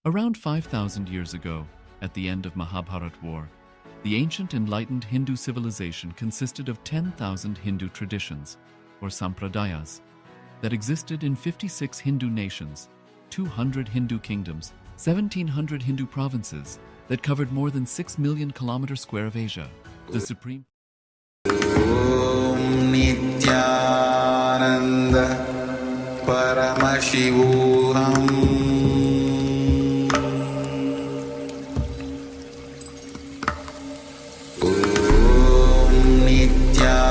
Around 5,000 years ago, at the end of Mahabharat War, the ancient enlightened Hindu civilization consisted of 10,000 Hindu traditions, or sampradayas, that existed in 56 Hindu nations, 200 Hindu kingdoms, 1,700 Hindu provinces that covered more than 6 million kilometers square of Asia. The supreme Nithyananda Paramashivoham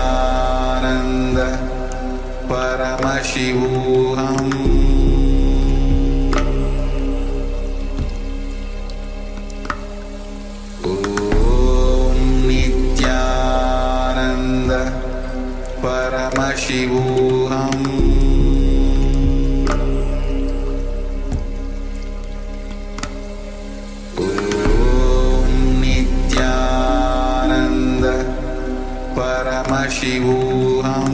Nithyananda Paramashivoham Paramashivoham Om Nithyananda Paramashivoham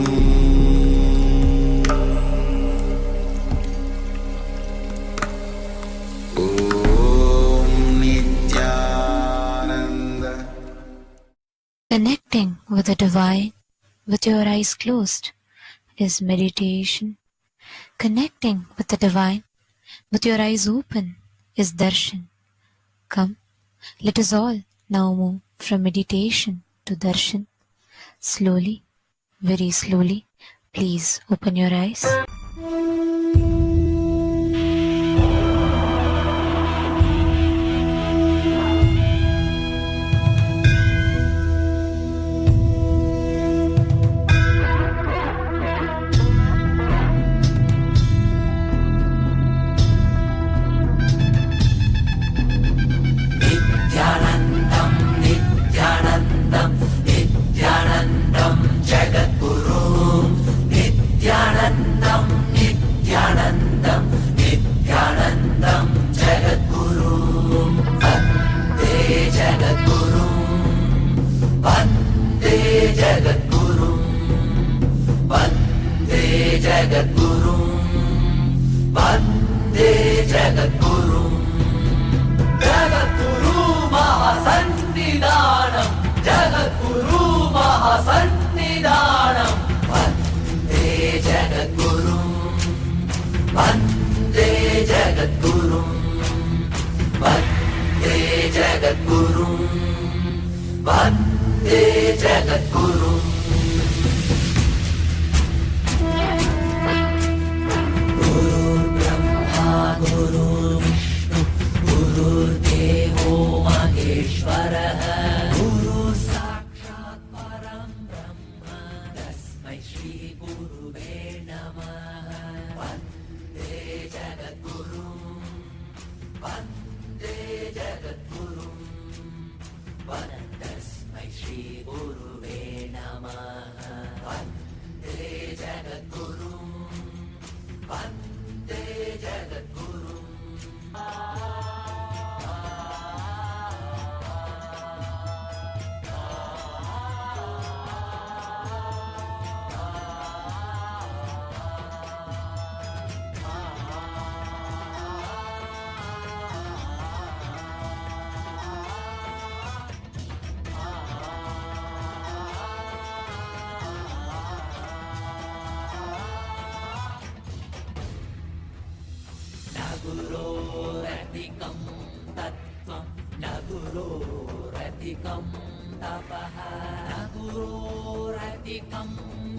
Om Nithyananda. Connecting with the divine with your eyes closed is meditation. Connecting with the divine with your eyes open is darshan. Come, let us all now move from meditation to darshan. Slowly, very slowly, please open your eyes. Radiating tattvam Radiating tapaha Radiating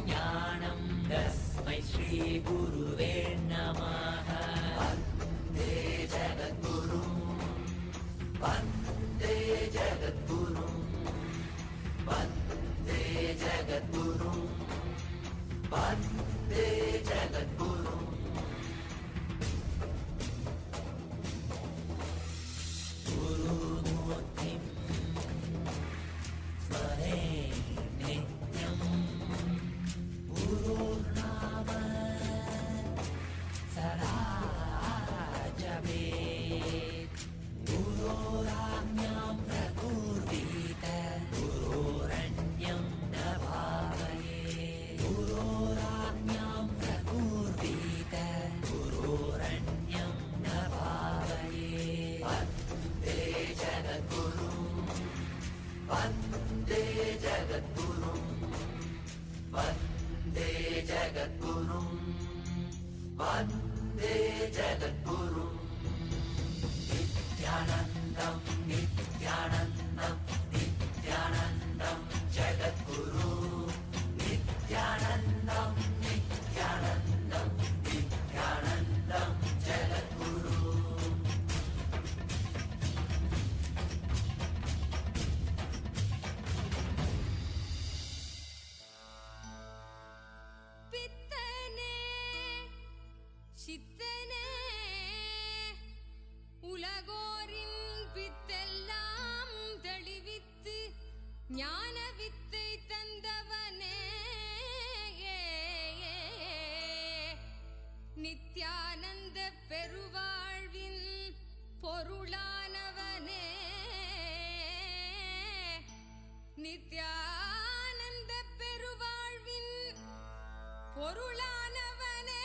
jnanam Tasmai Shri Guruve Namaha Vande Jagadguru Vande Jagadguru Vande Jagadguru Vande Jagadguru Sarah वन्दे जगद्गुरुं नित्यानन्दं नित्यानन्दं नित्यानन्दं जगद्गुरु नित्यानन्दं नित्यानन्दं नित्यानन्दं जगद्गुरु சித்தனே உலகோரின் பித்தெல்லாம் தெளிவித்து ஞான வித்தை தந்தவனே நித்யானந்த பெருவாழ்வின் பொருளானவனே நித்யானந்த பெருவாழ்வின் பொருளானவனே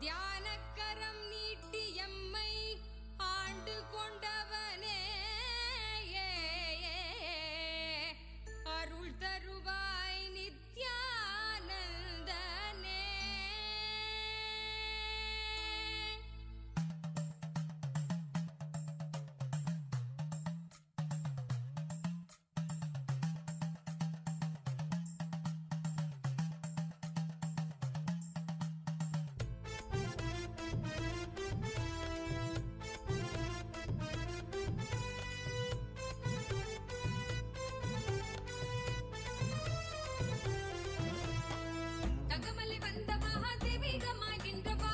தியானக்கரம் நீட்டி எம்மை ஆண்டு கொண்டவனே அருள் தருவாய் நித்யானந்தனே. தங்கமலை வந்த மகாதேவிகமாய் நின்றவா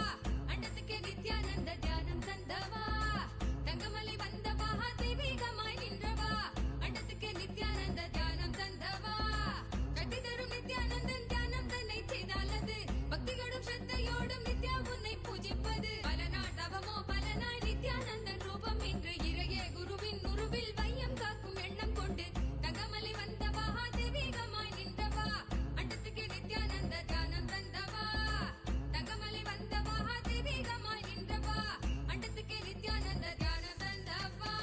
அண்டத்துக்கே நித்யானந்த தியானம் தந்தவா. தங்கமலை வந்த மகாதேவிகமாய் நின்றவா அண்டத்துக்கே நித்யானந்த தியானம் தந்தவா. கட்டி தரும் நித்யானந்தன் தியானம் தன்னை செய்தாலது பக்தியோடும் ஸ்ரத்தையோடும் நித்யா உன்னை பூஜிப்பது. பல நாட்டவமோ பல நாய் நித்யானந்தன் ரூபம் இன்று இறையே குருவின் உருவில் வையம் காக்கும் எண்ணம் கொண்டு தங்கமலை வந்த மகாதேவிகமாய் நின்றவா அண்டத்துக்கே நித்யானந்த தியானம் தந்தவா. தங்கமலை வந்த மகாதேவிகமாய் நின்றவா அண்டத்துக்கே நித்யானந்த தியானம் தந்தவா.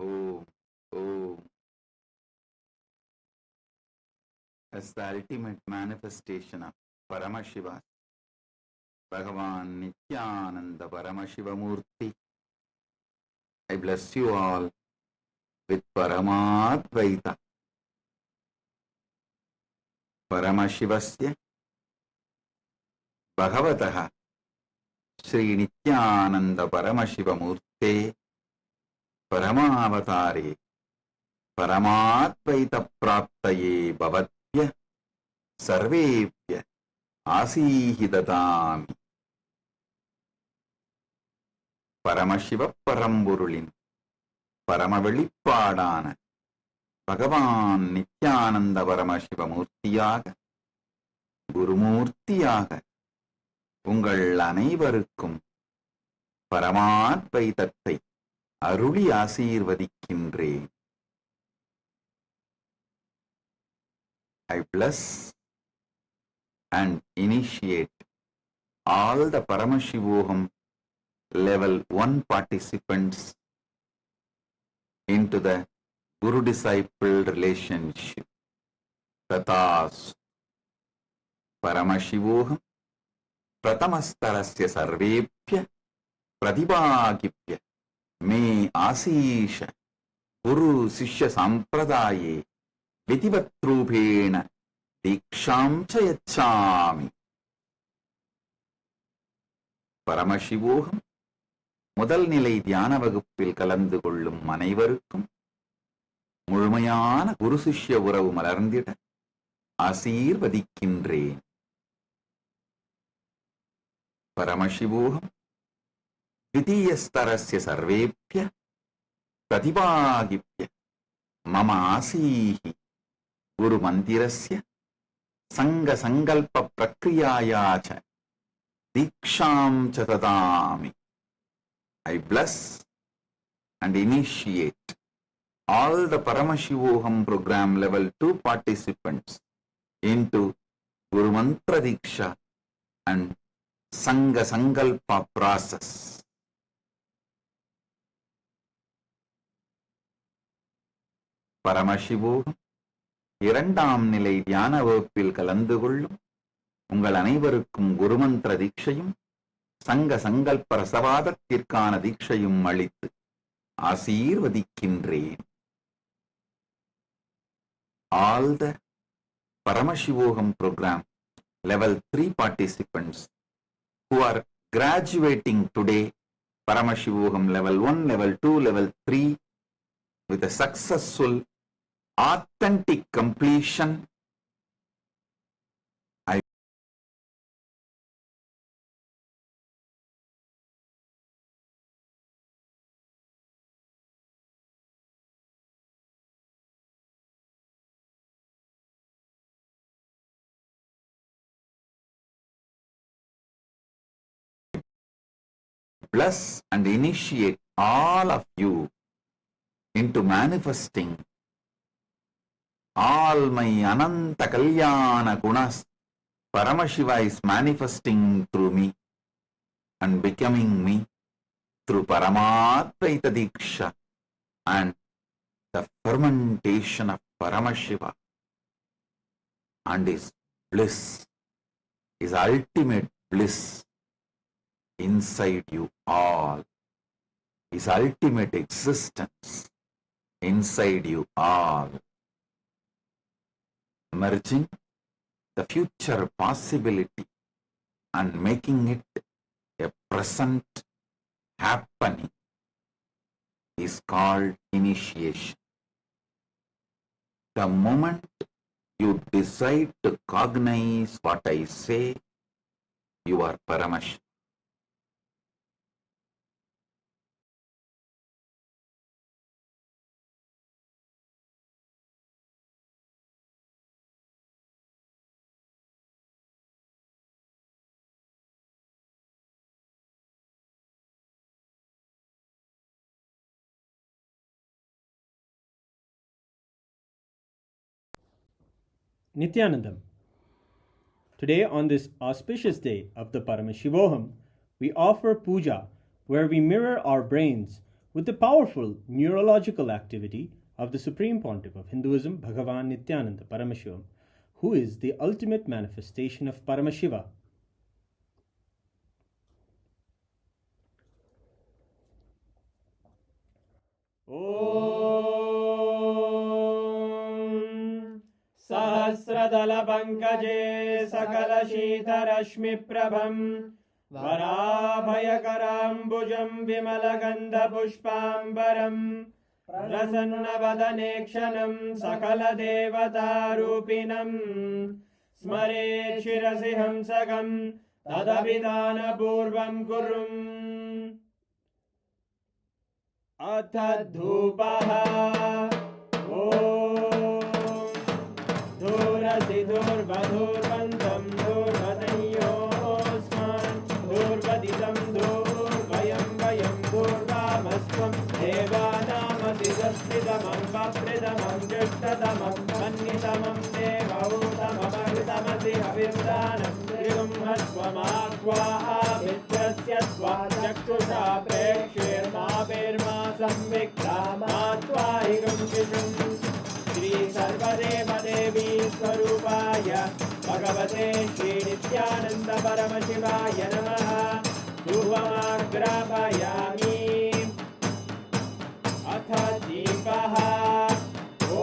Om, Om. As the ultimate manifestation of Paramashiva, Bhagavan Nithyananda Paramashiva Murti, I bless you all with Paramadvaita. Paramashivasya Bhagavataha Sri Nithyananda Paramashiva Murte Paramavatare Paramadvaita Praptaye Bhavatya Sarvepya Asihidatami. Paramashiva Paramburulin Paramavelipadana Bhagavan Nithyananda Paramashiva Murtiyaga Gurumurtiyaga உங்கள் அனைவருக்கும் பரமாத்வைதத்தை அருளி ஆசீர்வதிக்கின்றேன். I bless and initiate all the Paramashivoham level 1 participants into the Guru-disciple relationship. Tatas Paramashivoham Pratamastarasya Sarvepya Pradibhagipya Me Asisha Guru Sishya Sampradaye Vitivatrupena Diksham Chayachami. Paramashivoham முதல் நிலை தியான வகுப்பில் கலந்து கொள்ளும் அனைவருக்கும் முழுமையான குரு சிஷ்ய உறவு மலர்ந்திட ஆசீர்வதிக்கின்றேன். பரமசிவோகம் द्वितीयस्तरस्य सर्वेभ्य प्रतिभागिभ्य मम आसीः गुरुमन्दिरस्य सङ्गसङ्कल्पप्रक्रियाया च दीक्षां च ददामि. I bless and initiate all the Paramashivoham program level 2 participants into Guru Mantra Diksha and Sangha Sankalpa process. பரமசிவோகம் இரண்டாம் நிலை தியான வகுப்பில் கலந்து கொள்ளும் உங்கள் அனைவருக்கும் குருமந்திர தீட்சையும் சங்க சங்கல்ப ரசவாதத்திற்கான தீட்சையும் அளித்து ஆசீர்வதிக்கின்றேன். All the Paramashivogam program level 3 participants who are graduating today, Paramashivogam level 1, level 2, level 3 with a successful authentic completion, I bless and initiate all of you into manifesting all my Ananta Kalyana Gunas. Paramashiva is manifesting through me and becoming me through Paramadvaita Diksha and the fermentation of Paramashiva and his bliss, his ultimate bliss inside you all, his ultimate existence inside you all, merging the future possibility and making it a present happening is called initiation. The moment you decide to cognize what I say, you are Paramashiva. Nithyanandam. Today, on this auspicious day of the Paramashivoham, we offer puja where we mirror our brains with the powerful neurological activity of the Supreme Pontiff of Hinduism, Bhagavan Nithyananda Paramashivam, who is the ultimate manifestation of Paramashiva. सहस्रदलपङ्कजे सकलशीतरश्मिप्रभं वराभयकराम्बुजं विमलगन्धपुष्पाम्बरं प्रसन्नवदनेक्षणं सकलदेवतारूपिणं स्मरेत् शिरसि हंसकं तदभिधानपूर्वं कुरुम्. अथ धूपः धूर्वधूर्वन्तं धूर्वतयोस्मान् धूर्वदितं धूर्वयं वयं धूर्वामस्त्वं देवानामसि दस्तितमं वप्रितमं जुष्टतमं मन्नितमं देवहूतममृतमसि हविर्दानं त्रिगुंहस्वमाक्वाभिद्रस्य त्वा चक्षुषा प्रेक्ष्येर्मा संविक्ता मा त्वाहिगं शिशुम्. श्री सर्वदेवदेवी स्वरूपाय भगवते श्री नित्यानंद परमशिवाय नमः. धूपमाग्रापयामि. अथ दीपः. ॐ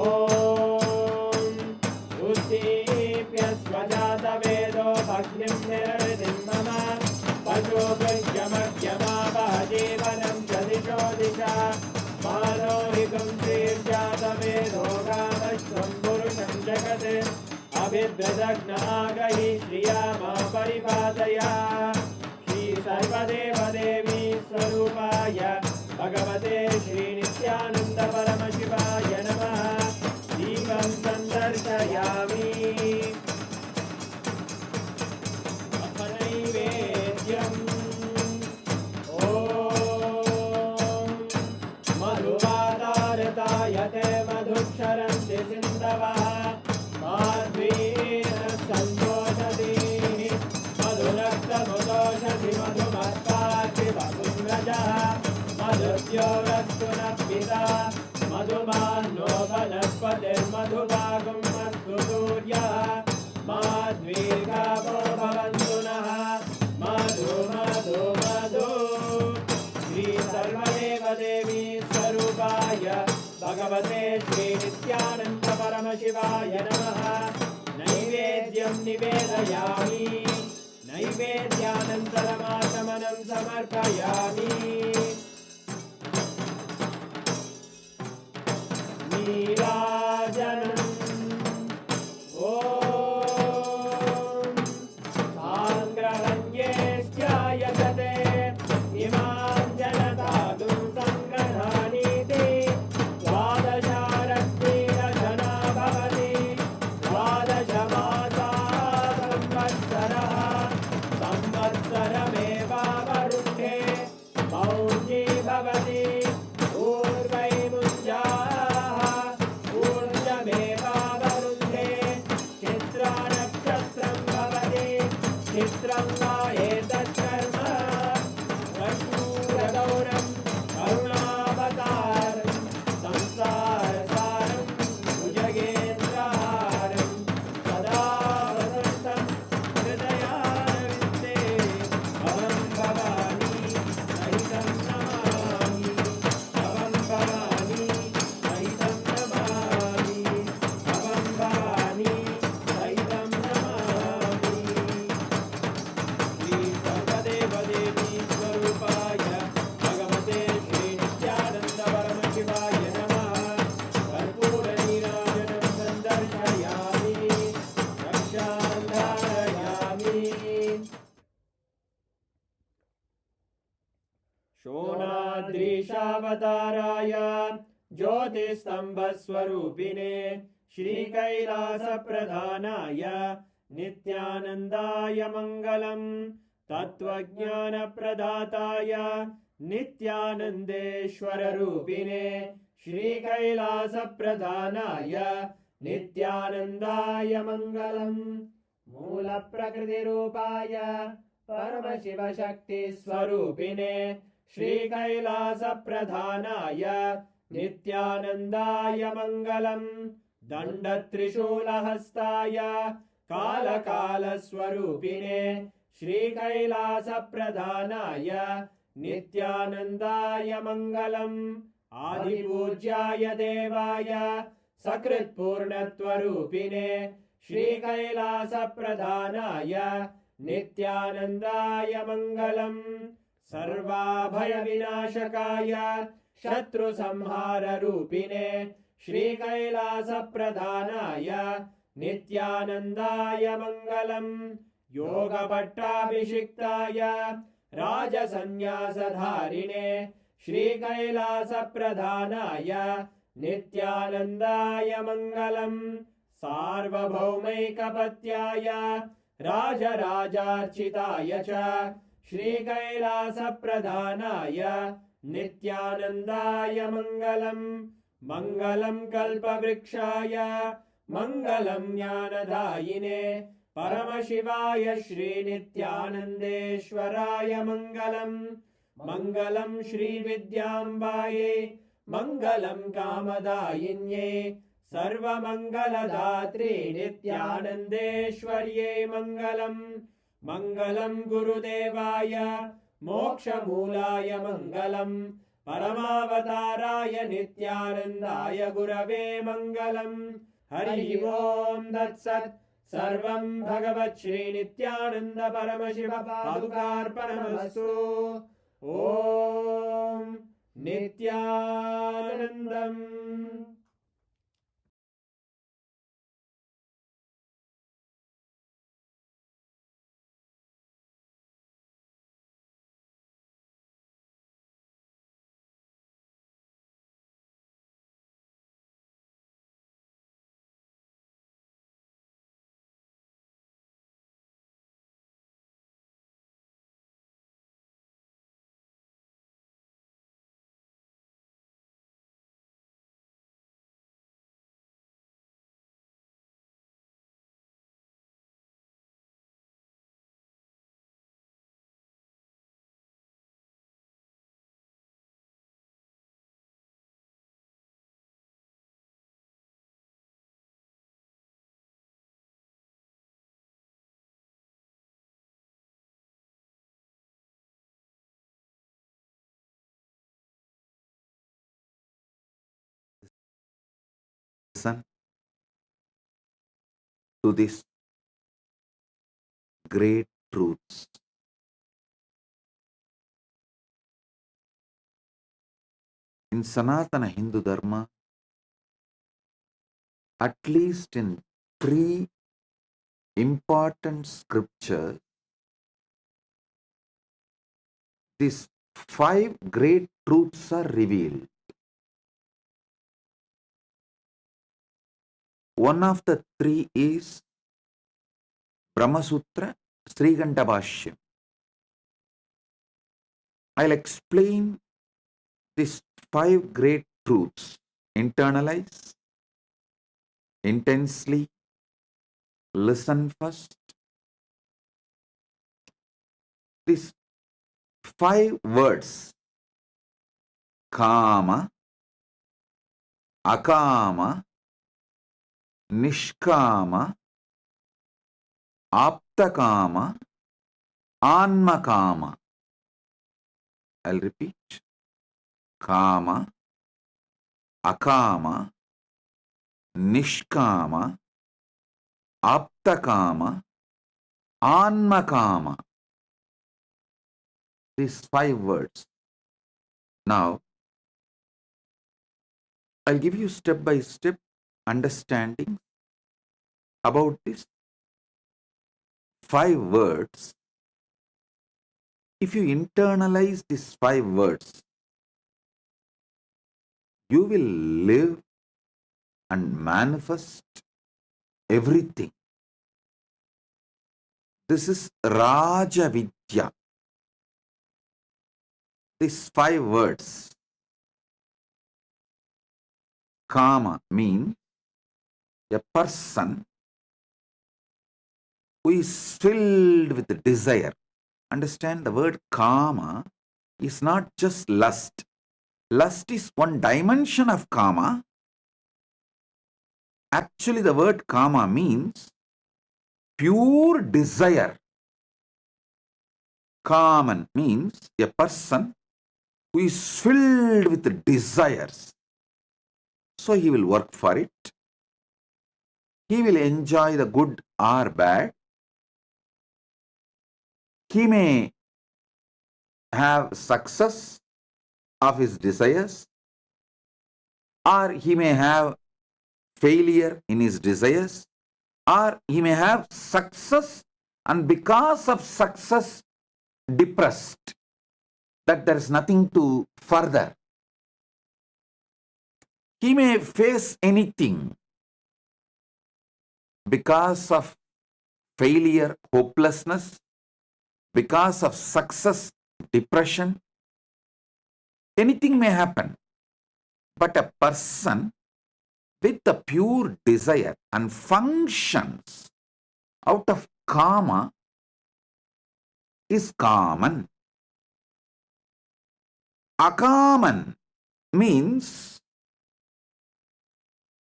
उद्दीप्य स्वजातवेदो भग्निं निरृतिं मम पशुभृत्यमग्यमावह जीवनं च दिशो दिशा. मानोहिकं श्रीर्जातवेदो गामश्वं पुरुषं जगत् अभिद्रदग्नागहि श्रिया मा परिपादया. श्री सर्वदेवदेवी स्वरूपाय भगवते श्री नित्यानंद परमशिवाय नमः. दीपं सन्दर्शयामि. अथ नैवेद्यम्. मधुवातारतायते मधुक्षरन्ति सिन्धवः. माध्वीन सन्तोष मधुमानो वनस्पतिर्मधुभागं अस्तु सूर्यः माद्वीर्घावो भवन्तु नः मधु मधु मधु श्री सर्वदेवदेवी स्वरूपाय भगवते श्री नित्यानन्द परमशिवाय नमः नैवेद्यं निवेदयामि नैवेद्यानन्तरमाचमनं समर्पयामि नीराजनम् ॐ साङ्ग्रहण्येश्चायजते इमां जनतादुं सङ्ग्रहाणीति द्वादशारत्नीरजना भवति द्वादशमासाः संवत्सरः संवत्सरमेवावरुन्धे मौञ्जी भवति ऊर्वैमुञ्जाः ऊर्जमेवावरुन्धे चित्रानक्षत्रं भवति चित्रं वा एतत्कर्म कर्पूरगौरं करुणावतारं संसारसारं भुजगेन्द्रहारं सदा वसन्तं हृदयारविन्दे भवं भवानी सहितं नमामि भवं भवानी सहितं नमामि भवं भवानी सहितं नमामि श्री सर्वदेवदेवी स्वरूपाय भगवते श्री नित्यानन्द परमशिवाय नमः कर्पूरनीराजनं सन्दर्शयामि रक्षां धारयामि शोणाद्रीशावताराय ज्योतिस्तम्भस्वरूपिणे श्रीकैलासप्रधानाय नित्यानन्दाय मङ्गलम् तत्त्वज्ञानप्रदाताय नित्यानन्देश्वररूपिणे श्रीकैलासप्रधानाय नित्यानन्दाय मङ्गलम् मूलप्रकृतिरूपाय परमशिवशक्तिस्वरूपिणे श्रीकैलासप्रधानाय नित्यानन्दाय मङ्गलम् दण्डत्रिशूलहस्ताय कालकालस्वरूपिणे श्रीकैलासप्रधानाय नित्यानन्दाय मङ्गलम् आदिपूज्याय देवाय सकृत्पूर्णत्वरूपिणे श्रीकैलासप्रधानाय नित्यानन्दाय मङ्गलम् सर्वाभयविनाशकाय शत्रुसंहाररूपिणे श्रीकैलासप्रधानाय नित्यानन्दाय मङ्गलम् योगपट्टाभिषिक्ताय राजसन्न्यासधारिणे श्रीकैलासप्रधानाय नित्यानन्दाय मङ्गलम् सार्वभौमैकपत्याय राजराजार्चिताय च श्रीकैलासप्रधानाय नित्यानन्दाय मङ्गलम् मङ्गलं कल्पवृक्षाय मङ्गलं ज्ञानदायिने परमशिवाय श्रीनित्यानन्देश्वराय मङ्गलम् मङ्गलं श्रीविद्याम्बायै मङ्गलं कामदायिन्यै सर्वमङ्गलदात्रे नित्यानन्देश्वर्यै मङ्गलम् मङ्गलं गुरुदेवाय मोक्षमूलाय मङ्गलम् परमावताराय नित्यानन्दाय गुरवे मङ्गलम् हरि ओम् तत्सत् सर्वं भगवत् श्री नित्यानन्द परमशिव पादुकार्पणमस्तु ॐ नित्यानन्दम्। listen to these great truths. In Sanatana Hindu Dharma, at least in 3 important scriptures, these 5 great truths are revealed. One of the 3 is Brahma Sutra, Sriganta Bhashyam. I'll explain these 5 great truths. Internalize, intensely, listen first. These 5 words: Kama, Akama, Nishkama, Aptakama, Anmakama. I'll repeat. Kama, Akama, Nishkama, Aptakama, Anmakama. These 5 words. Now, I'll give you step by step understanding about these 5 words. If you internalize these 5 words, you will live and manifest everything. This is Raja Vidya. These 5 words. Kama means a person who is filled with desire. Understand, the word Kama is not just lust. Lust is one dimension of Kama. Actually, the word Kama means pure desire. Kaman means a person who is filled with desires. So he will work for it. He will enjoy the good or bad. He may have success of his desires, or he may have failure in his desires, or he may have success and because of success depressed, that there is nothing to further. He may face anything because of failure, hopelessness, because of success, depression. Anything may happen. But a person with a pure desire and functions out of Kama is Kaman. Akaman means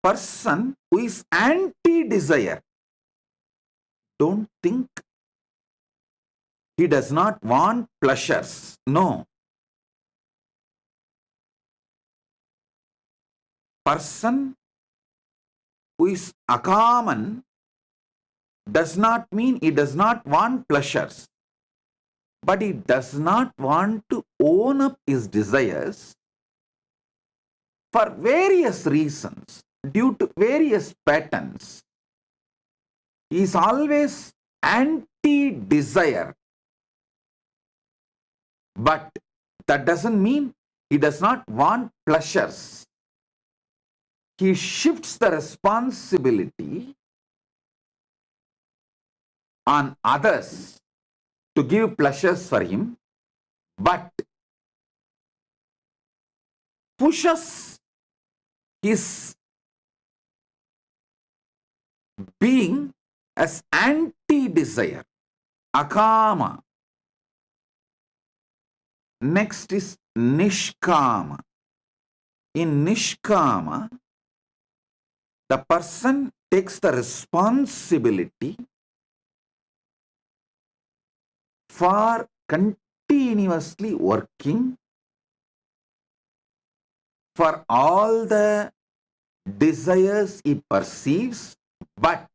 person who is anti-desire. Don't think he does not want pleasures. No. Person who is Akaman does not mean he does not want pleasures, but he does not want to own up his desires for various reasons, due to various patterns. He is always anti-desire. But that doesn't mean he does not want pleasures. He shifts the responsibility on others to give pleasures for him, but pushes his being as anti-desire. Akama. Next is Nishkama. In Nishkama, the person takes the responsibility for continuously working for all the desires he perceives, but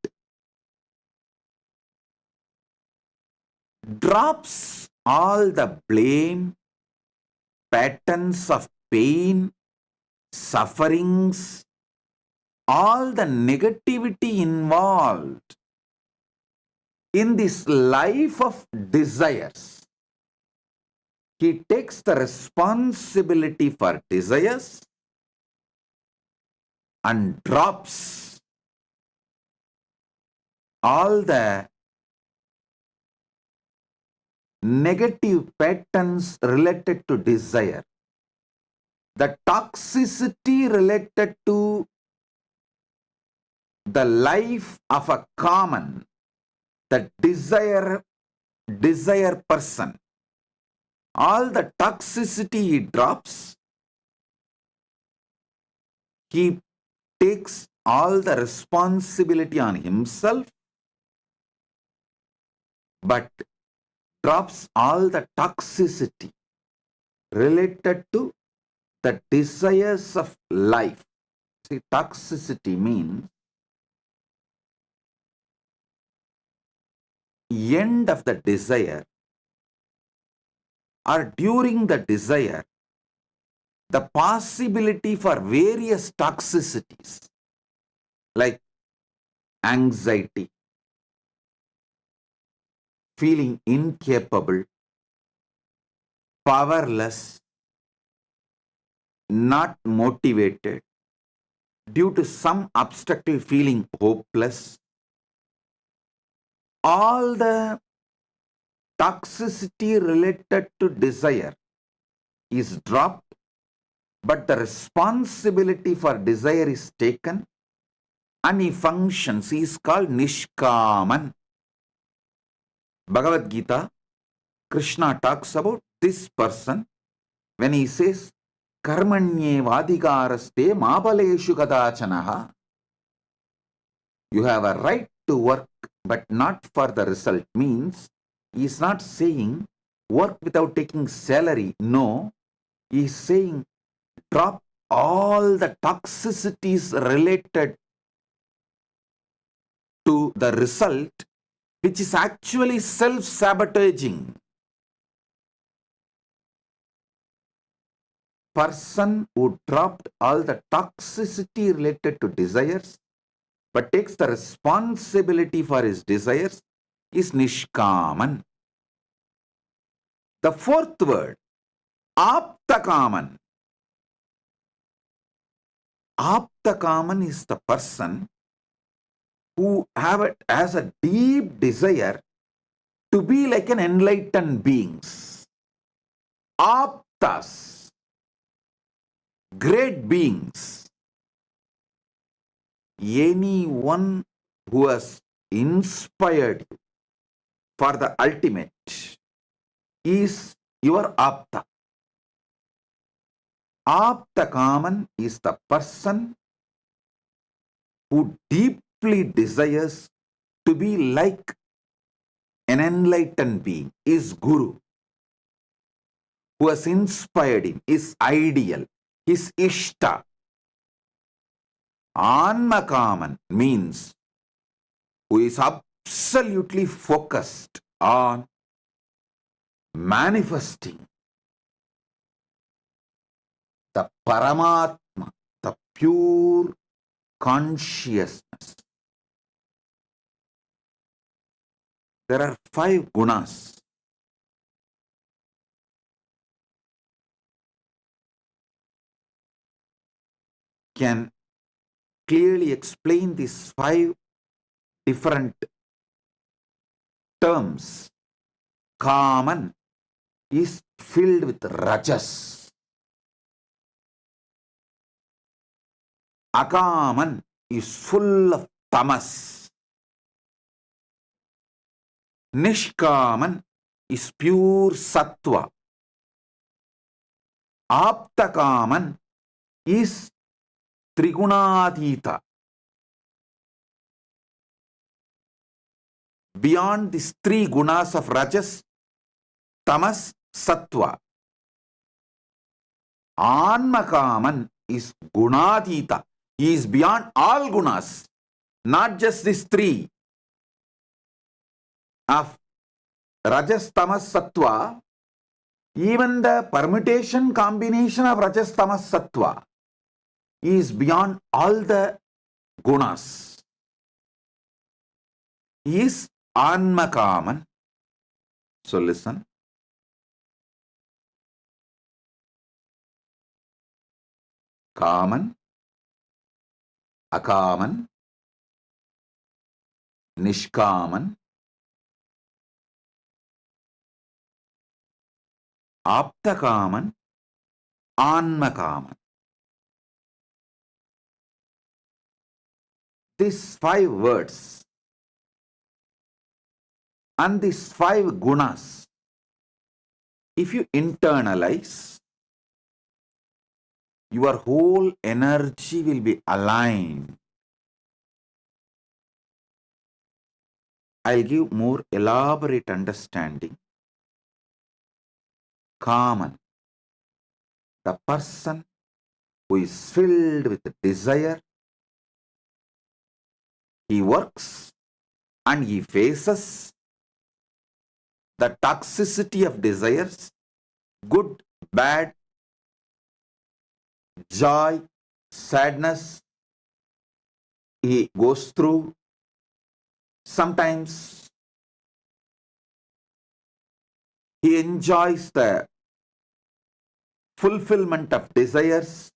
drops all the blame, patterns of pain, sufferings, all the negativity involved in this life of desires. He takes the responsibility for desires and drops all the negative patterns related to desire, the toxicity related to the life of a common, the desire person. All the toxicity he drops, he takes all the responsibility on himself, but drops all the toxicity related to the desires of life. See, toxicity means end of the desire or during the desire, the possibility for various toxicities like anxiety, feeling incapable, powerless, not motivated, due to some obstacle feeling hopeless. All the toxicity related to desire is dropped, but the responsibility for desire is taken and he functions. He is called Nishkaman. Bhagavad Gita, Krishna talks about this person when he says, Karmanye vadikaraste mabaleshu kadachanaha. You have a right to work, but not for the result. Means he is not saying work without taking salary. No, he is saying drop all the toxicities related to the result, which is actually self-sabotaging. Person who dropped all the toxicity related to desires but takes the responsibility for his desires is Nishkaman. The fourth word, Aptakaman. Aptakaman is the person who has a deep desire to be like an enlightened beings. Aptas, great beings. Anyone who has inspired you for the ultimate is your Apta. Aptakaman is the person who deeply desires to be like an enlightened being, is Guru, who has inspired him, is ideal, is Ishta. Anmakaman means who is absolutely focused on manifesting the Paramatma, the pure consciousness. There are 5 gunas. Can clearly explain these 5 different terms. Kaman is filled with rajas. Akaman is full of tamas. Nishkaman is pure sattva. Aptakaman is Trigunadita. Beyond these 3 gunas of rajas, tamas, sattva. Anmakaman is gunadita. He is beyond all gunas, not just these three of Rajas, Tamas, Sattva. Even the permutation combination of Rajas, Tamas, Sattva is beyond all the gunas. He is Anmakama. So listen. Kaman, Akaman, Nishkaman, Aptakaman, Anmakama. These 5 words and these 5 gunas, if you internalize, your whole energy will be aligned. I'll give more elaborate understanding. Kaman, the person who is filled with desire, he works and he faces the toxicity of desires, good, bad, joy, sadness. He goes through. Sometimes he enjoys the fulfillment of desires.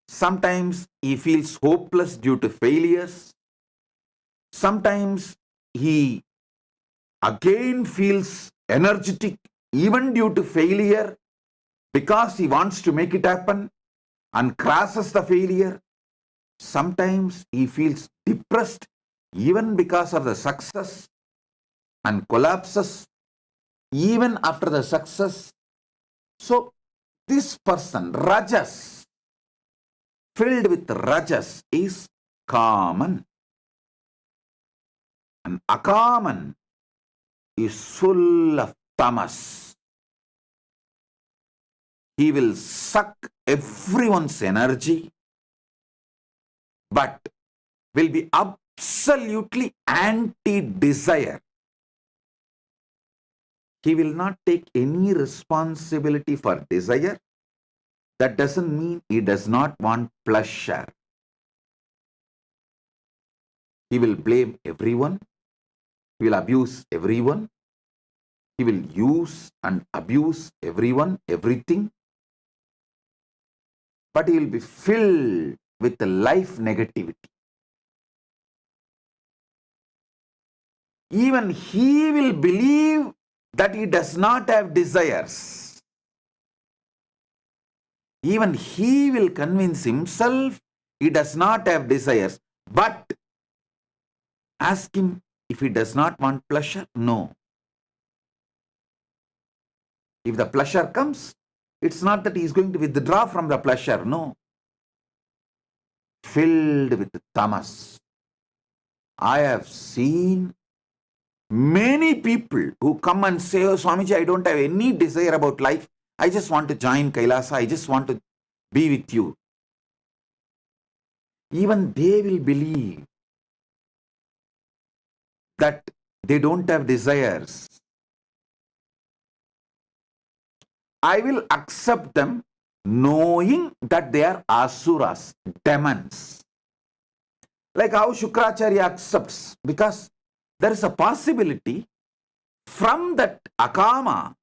Sometimes he feels hopeless due to failures. Sometimes he again feels energetic even due to failure because he wants to make it happen and crashes the failure. Sometimes he feels depressed even because of the success and collapses even after the success. So this person, Rajas, filled with Rajas, is Kaman. And Akaman is full of Tamas. He will suck everyone's energy, but will be absolutely anti-desire. He will not take any responsibility for desire. That doesn't mean he does not want pleasure. He will blame everyone. He will abuse everyone. He will use and abuse everyone, everything. But he will be filled with the life negativity. Even he will believe that he does not have desires. Even he will convince himself he does not have desires. But ask him if he does not want pleasure. No. If the pleasure comes, it's not that he is going to withdraw from the pleasure. No. Filled with tamas. I have seen many people who come and say, "Oh, Swamiji, I don't have any desire about life. I just want to join Kailasa. I just want to be with you." Even they will believe that they don't have desires. I will accept them knowing that they are asuras, demons. Like how Shukracharya accepts, because there is a possibility from that Akama,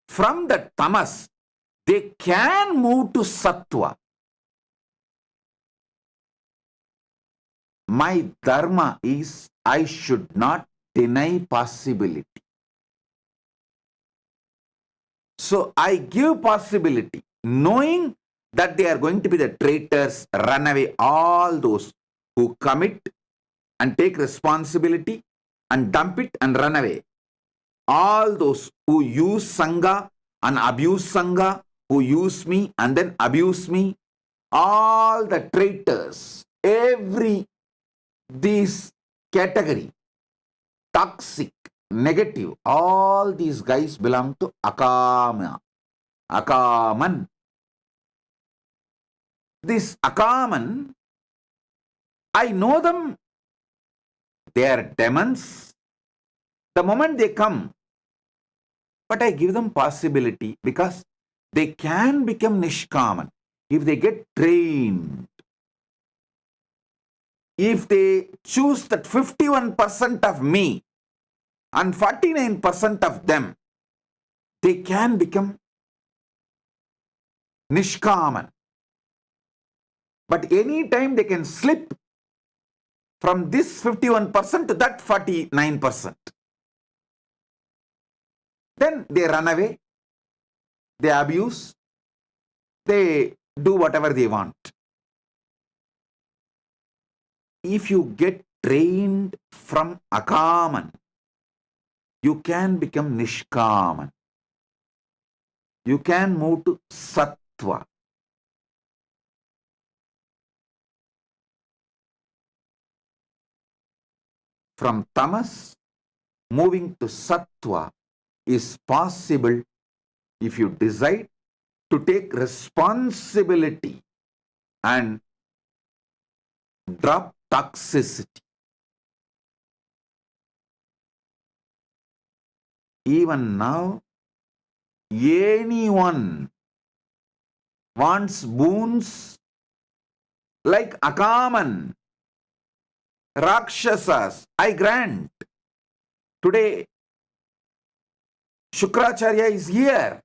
from that Tamas, they can move to Sattva. My dharma is I should not deny possibility. So I give possibility, knowing that they are going to be the traitors, run away, all those who commit and take responsibility and dump it and run away. All those who use Sangha and abuse Sangha, who use me and then abuse me, all the traitors, these category, toxic, negative, all these guys belong to Akama, Akaman. this Akaman, I know them, they are demons. The moment they come, but I give them possibility because they can become Nishkaman if they get trained. If they choose that 51% of me and 49% of them, they can become Nishkaman. But any time they can slip from this 51% to that 49%. Then they run away, they abuse, they do whatever they want. If you get trained from Akaman, you can become Nishkaman. You can move to Sattva. From Tamas, moving to Sattva is possible if you decide to take responsibility and drop toxicity. Even now, anyone wants boons like Akaman, Rakshasas, I grant. Today, Shukracharya is here.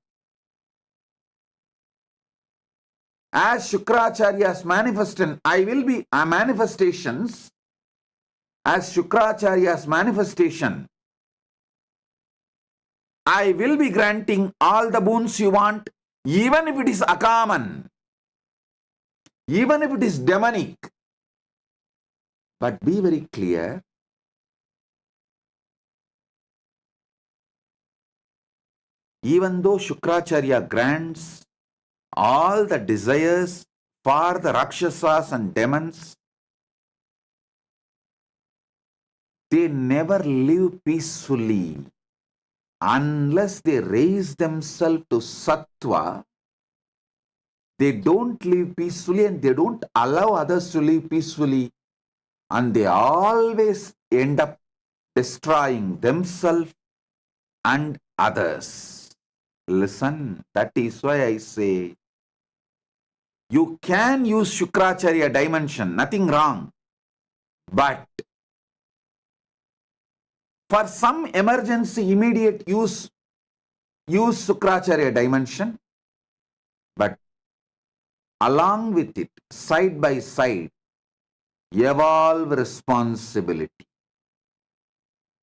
As Shukracharya's manifestation, I will be manifestations. As Shukracharya's manifestation, I will be granting all the boons you want, even if it is Akaman, even if it is demonic. But be very clear, even though Shukracharya grants all the desires for the Rakshasas and demons, they never live peacefully unless they raise themselves to Sattva. They don't live peacefully and they don't allow others to live peacefully, and they always end up destroying themselves and others. Listen, that is why I say, you can use Shukracharya dimension, nothing wrong. But for some emergency, immediate use Shukracharya dimension. But along with it, side by side, evolve responsibility.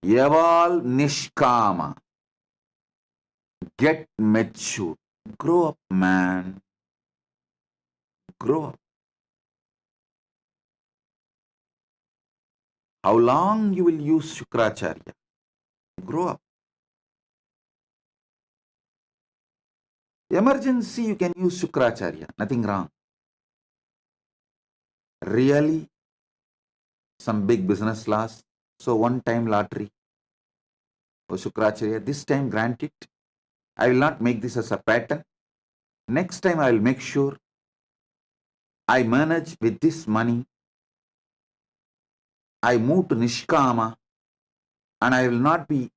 Evolve Nishkama. Get mature. Grow up, man. Grow up. How long you will use Shukracharya? Grow up. Emergency, you can use Shukracharya. Nothing wrong. Really, some big business loss. So one time lottery. Oh, Shukracharya, this time grant it. I will not make this as a pattern. Next time I will make sure I manage with this money. I move to Nishkama and I will not be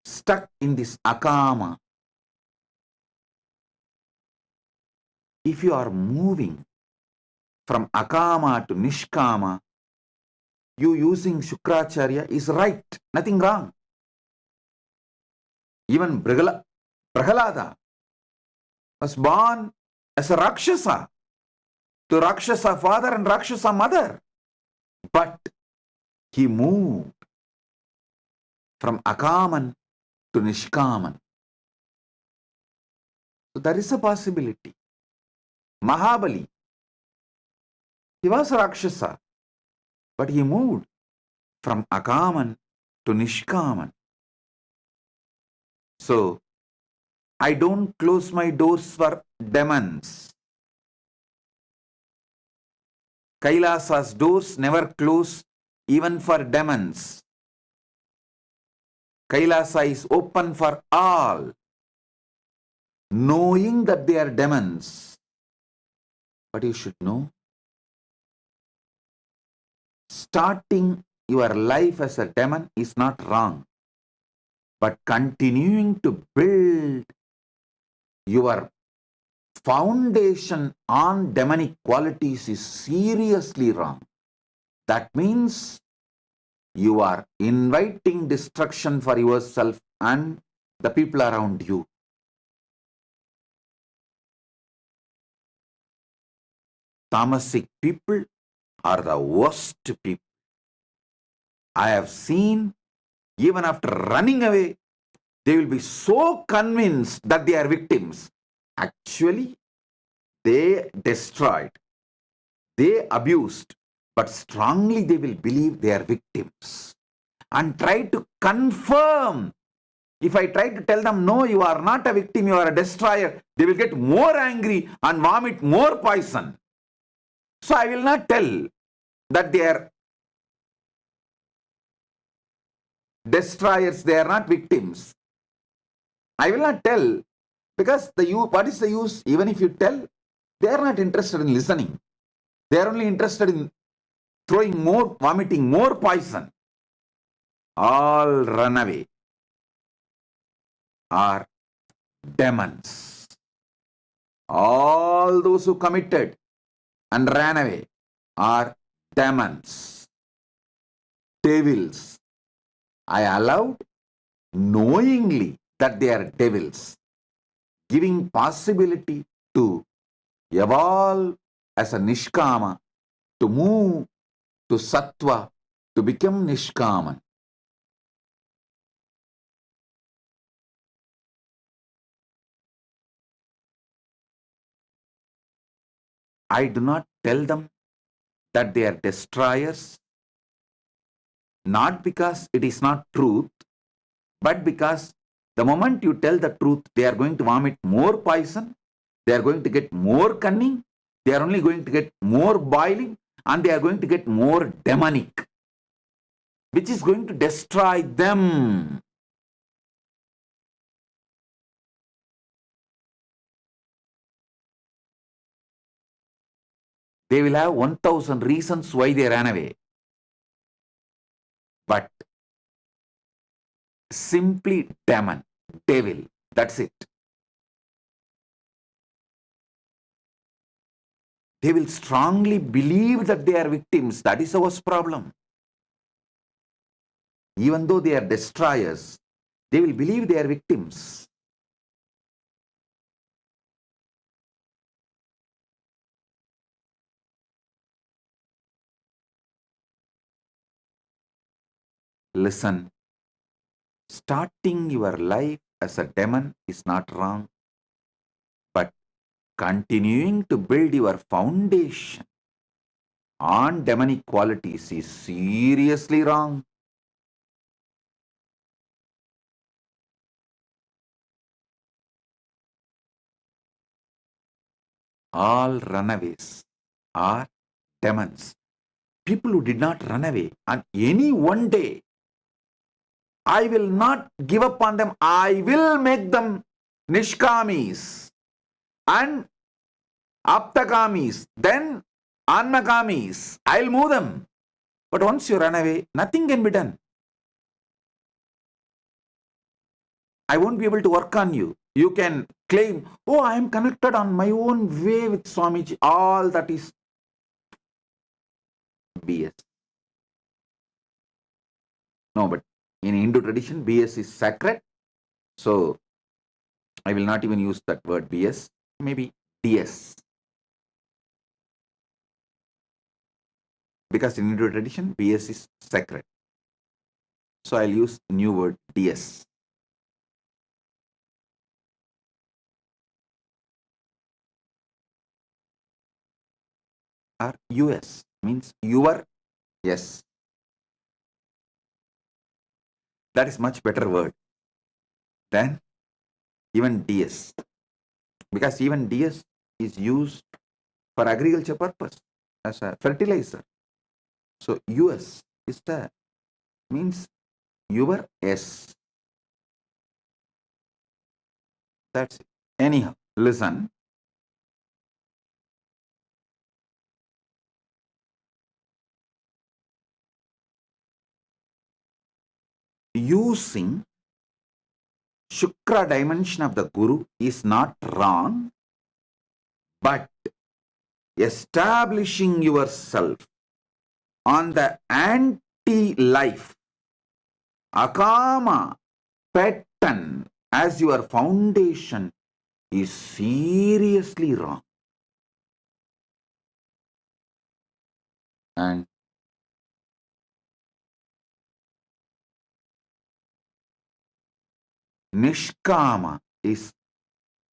stuck in this Akama. If you are moving from Akama to Nishkama, you using Shukracharya is right, nothing wrong. Even Prahalada was born as a Rakshasa, to Rakshasa father and Rakshasa mother. But he moved from Akaman to Nishkaman. So there is a possibility. Mahabali, he was a Rakshasa, but he moved from Akaman to Nishkaman. So, I don't close my doors for demons. Kailasa's doors never close even for demons. Kailasa is open for all, knowing that they are demons. But you should know, starting your life as a demon is not wrong, but continuing to build your foundation on demonic qualities is seriously wrong. That means you are inviting destruction for yourself and the people around you. Tamasic people are the worst people. I have seen, even after running away, they will be so convinced that they are victims. Actually, they destroyed, they abused, but strongly they will believe they are victims and try to confirm. If I try to tell them, no, you are not a victim, you are a destroyer, they will get more angry and vomit more poison. So I will not tell that they are destroyers, they are not victims. I will not tell, because what is the use? Even if you tell, they are not interested in listening. They are only interested in vomiting more poison. All run away are demons. All those who committed and ran away are demons, devils. I allowed knowingly that they are devils, giving possibility to evolve as a Nishkama, to move to Sattva, to become Nishkama. I do not tell them that they are destroyers, not because it is not truth, but because the moment you tell the truth, they are going to vomit more poison, they are going to get more cunning, they are only going to get more boiling, and they are going to get more demonic, which is going to destroy them. They will have 1,000 reasons why they ran away. But simply demon, devil, that's it. They will strongly believe that they are victims. That is our problem. Even though they are destroyers, they will believe they are victims. Listen, starting your life as a demon is not wrong, but continuing to build your foundation on demonic qualities is seriously wrong. All runaways are demons. People who did not run away, and any one day, I will not give up on them. I will make them Nishkamis and Aptakamis, then Anmakamis. I'll move them. But once you run away, nothing can be done. I won't be able to work on you. You can claim, oh, I am connected on my own way with Swamiji. All that is BS. No, but in Hindu tradition, BS is sacred. So I will not even use that word BS. Maybe DS. Because in Hindu tradition, BS is sacred. So I'll use new word DS. Or US means your, yes. That is much better word than even DS. Because even DS is used for agriculture purpose as a fertilizer. So US is the means your S. That's it. Anyhow, listen. using Shukra dimension of the Guru is not wrong, but establishing yourself on the anti-life, Akama pattern as your foundation is seriously wrong. And Nishkama is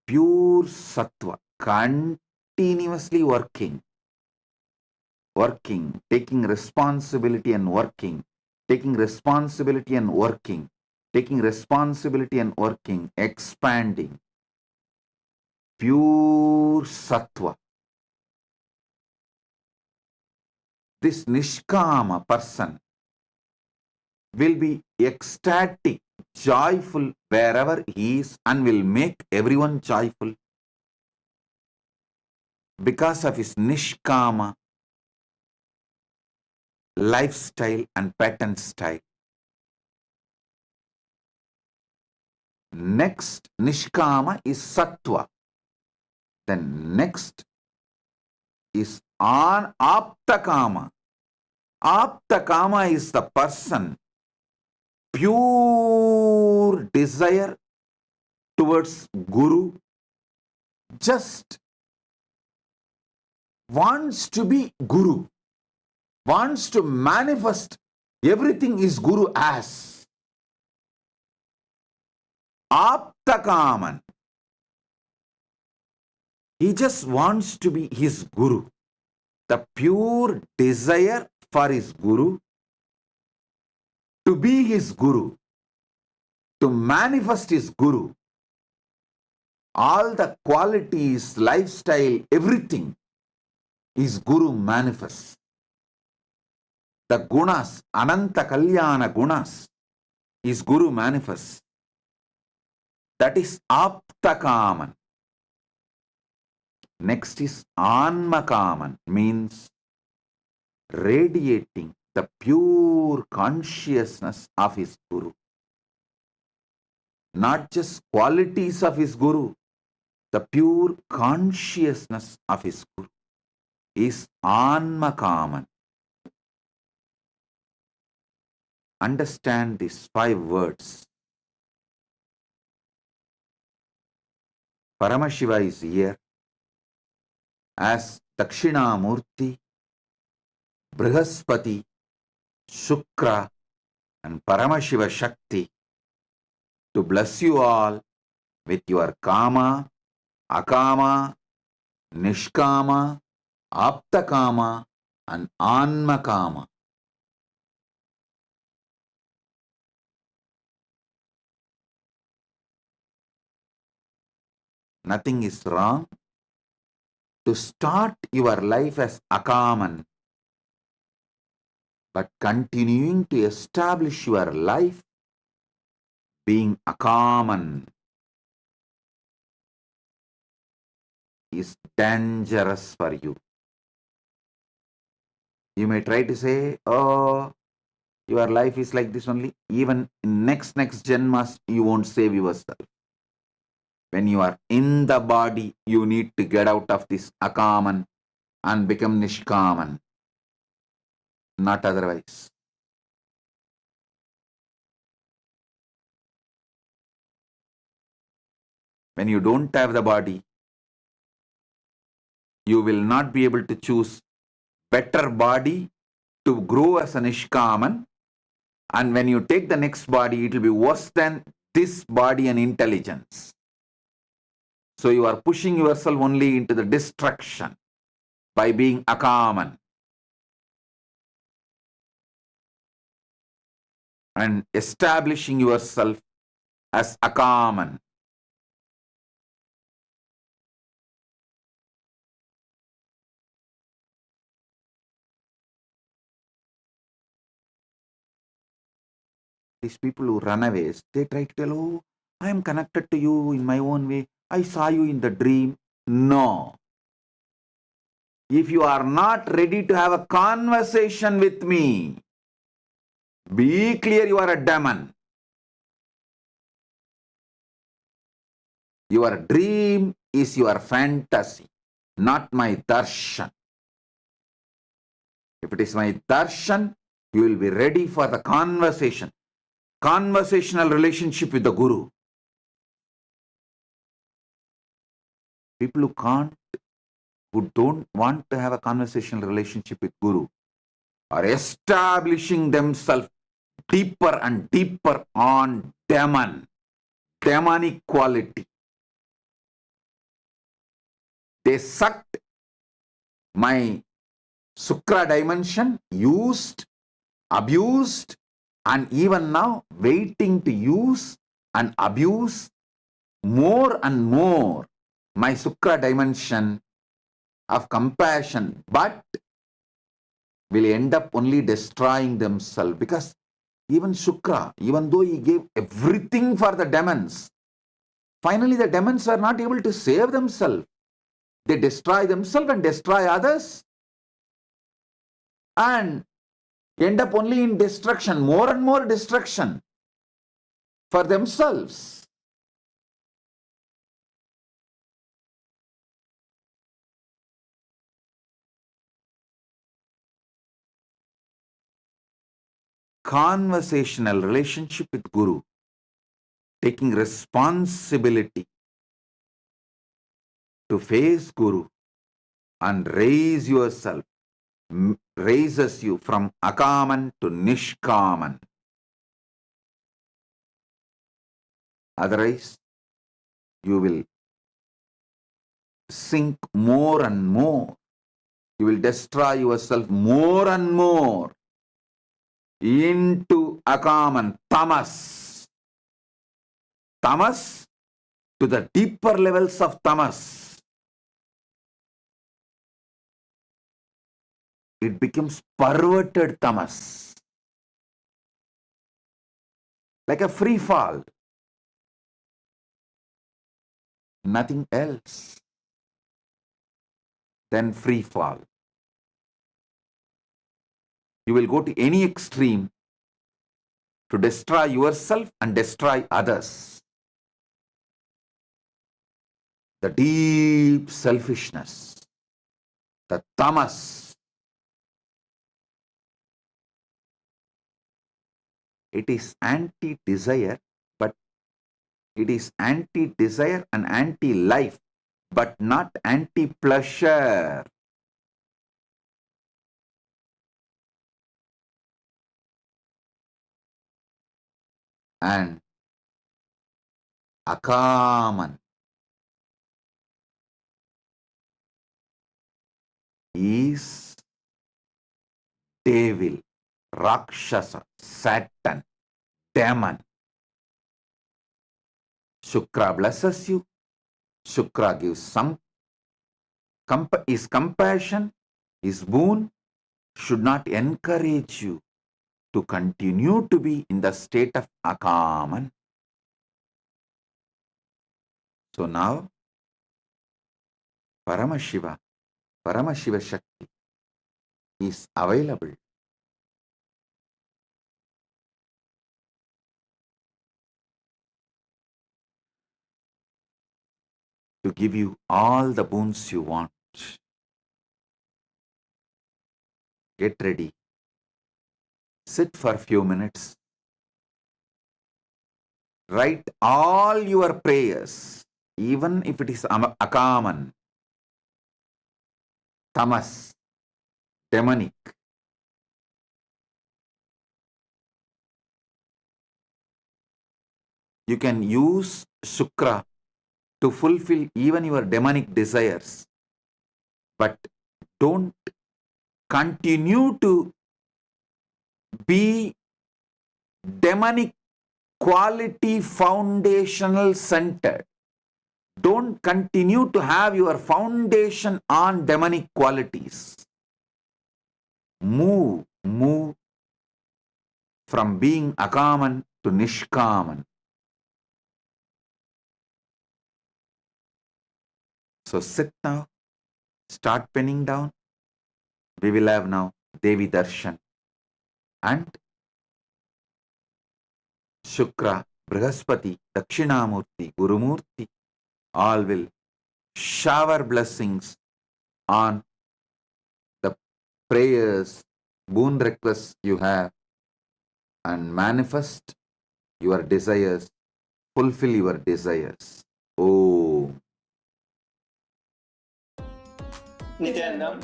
pure Sattva, continuously working, taking responsibility and working, taking responsibility and working, taking responsibility and working, expanding. Pure Sattva. This Nishkama person will be ecstatic, joyful wherever he is and will make everyone joyful because of his Nishkama lifestyle and pattern style. Next, Nishkama is Sattva. Then next is Aptakama. Aptakama is the person, pure desire towards Guru, just wants to be Guru, wants to manifest everything is Guru as. Aptakaman. He just wants to be his Guru. The pure desire for his Guru, to be his Guru, to manifest his Guru. All the qualities, lifestyle, everything is Guru manifests. The gunas, Ananta Kalyana gunas, is Guru manifests. That is Aptakaman. Next is Anmakama, means radiating the pure consciousness of his Guru. Not just qualities of his Guru, the pure consciousness of his Guru is Anmakama. Understand these 5 words. Paramashiva is here as Dakshinamurti, Brihaspati, Shukra, and Paramashiva Shakti to bless you all with your Kama, Akama, Nishkama, Aptakama, and Anmakama. Nothing is wrong to start your life as Akaman, but continuing to establish your life being Akaman is dangerous for you. You may try to say, oh, your life is like this only. Even in next Janmas, you won't save yourself. When you are in the body, you need to get out of this Akaman and become Nishkaman. Not otherwise. When you don't have the body, you will not be able to choose better body to grow as a Nishkaman. And when you take the next body, it will be worse than this body and intelligence. So you are pushing yourself only into the destruction by being Akaman. And establishing yourself as Akaman. These people who run away, they try to tell, oh, I am connected to you in my own way. I saw you in the dream. No. If you are not ready to have a conversation with me, be clear you are a demon. Your dream is your fantasy, not my darshan. If it is my darshan, you will be ready for the conversation. Conversational relationship with the Guru. People who don't want to have a conversational relationship with Guru are establishing themselves deeper and deeper on demonic quality. They sucked my Sukra dimension, used, abused, and even now waiting to use and abuse more and more my Sukra dimension of compassion, but will end up only destroying themselves, because even Shukra, even though he gave everything for the demons, finally the demons are not able to save themselves. They destroy themselves and destroy others and end up only in destruction, more and more destruction for themselves. Conversational relationship with Guru, taking responsibility to face Guru and raise yourself, raises you from Akaman to Nishkaman. Otherwise, you will sink more and more. You will destroy yourself more and more into Akaman, Tamas. Tamas to the deeper levels of Tamas. It becomes perverted Tamas. Like a free fall. Nothing else than free fall. You will go to any extreme to destroy yourself and destroy others. The deep selfishness, the tamas, it is anti-desire, but it is anti-desire and anti-life, but not anti-pleasure. And Akaman is devil, Rakshasa, Satan, demon. Shukra blesses you. Shukra gives some, is compassion, is boon, should not encourage you to continue to be in the state of Akaman. So now, Paramashiva Shakti is available to give you all the boons you want. Get ready. Sit for a few minutes. Write all your prayers, even if it is Akaman, Tamas, demonic. You can use Shukra to fulfill even your demonic desires, but don't continue to be demonic quality foundational centered. Don't continue to have your foundation on demonic qualities. Move from being Akaman to Nishkaman. So sit now, start penning down. We will have now Devi Darshan and Shukra, Brihaspati, Dakshinamurti, Gurumurti all will shower blessings on the prayers, boon requests you have, and manifest your desires, fulfill your desires. Oh. Nithyananda,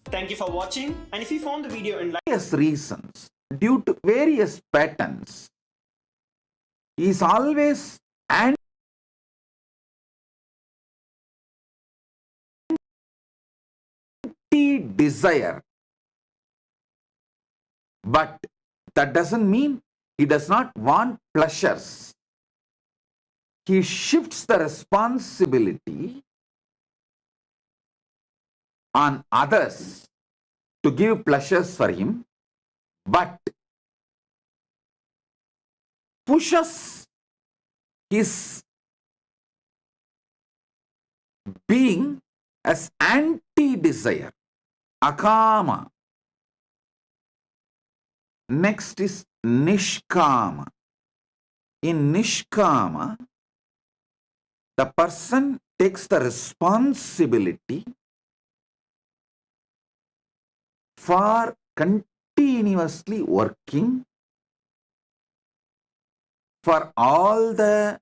thank you for watching, and if you found the video enlightening, Various reasons, due to various patterns, is always anti-desire. But that doesn't mean he does not want pleasures. He shifts the responsibility on others to give pleasures for him, but pushes his being as anti-desire. Akama. Next is Nishkama. In Nishkama, the person takes the responsibility for continuously working for all the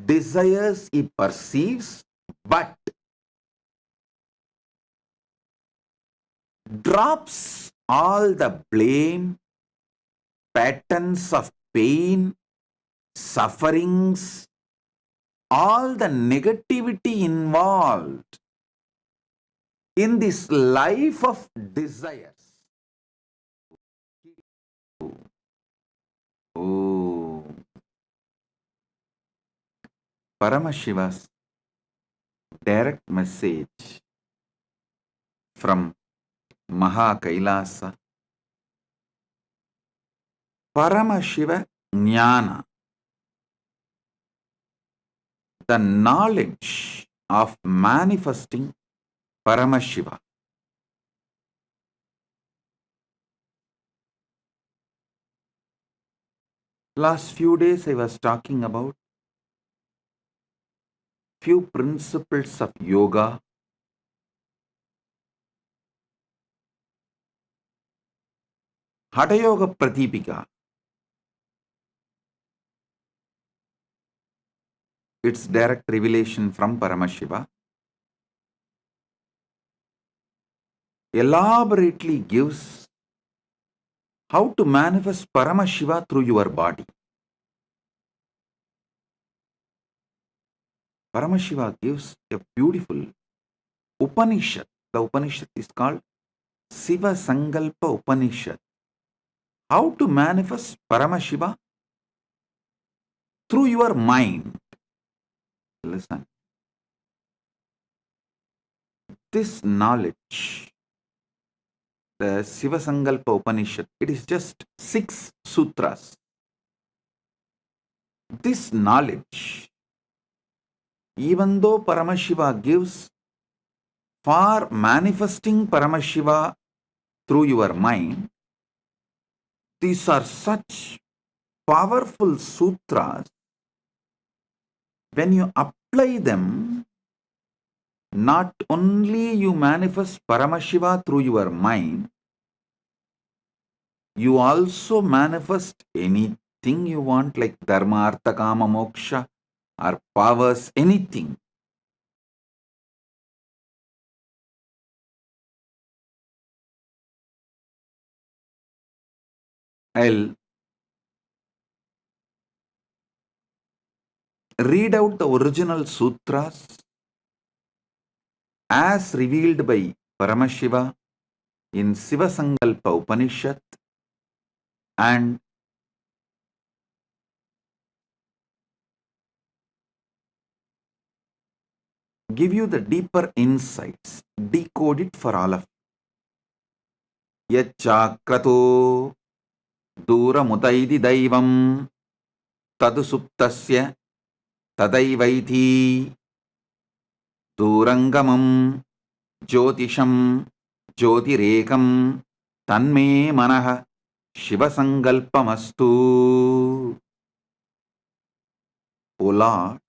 desires he perceives, but drops all the blame, patterns of pain, sufferings, all the negativity involved in this life of desires. Oh, Paramashiva's direct message from KAILASA. Paramashiva Jnana, the knowledge of manifesting Paramashiva. Last few days I was talking about few principles of yoga, Hatha Yoga Pratipika. It's direct revelation from Paramashiva. Elaborately gives how to manifest Paramashiva through your body. Paramashiva gives a beautiful Upanishad. The Upanishad is called Shiva Sankalpa Upanishad. How to manifest Paramashiva through your mind. Listen. This knowledge, the Shiva Sankalpa Upanishad, it is just 6 sutras. This knowledge, even though Paramashiva gives for manifesting Paramashiva through your mind, these are such powerful sutras. When you apply them, not only you manifest Paramashiva through your mind, you also manifest anything you want, like Dharma, Aptakama, Moksha, or powers, anything. I'll read out the original sutras as revealed by Paramashiva in Shiva Sankalpa Upanishad, and give you the deeper insights, decode it for all of you. Yachakrato Duramutaidi Daivam Tadu Suptasya Tadaivaiti Durangamam Jyotisham Jyotirekam Tanme Manaha Shiva Sankalpamastu. O Lord,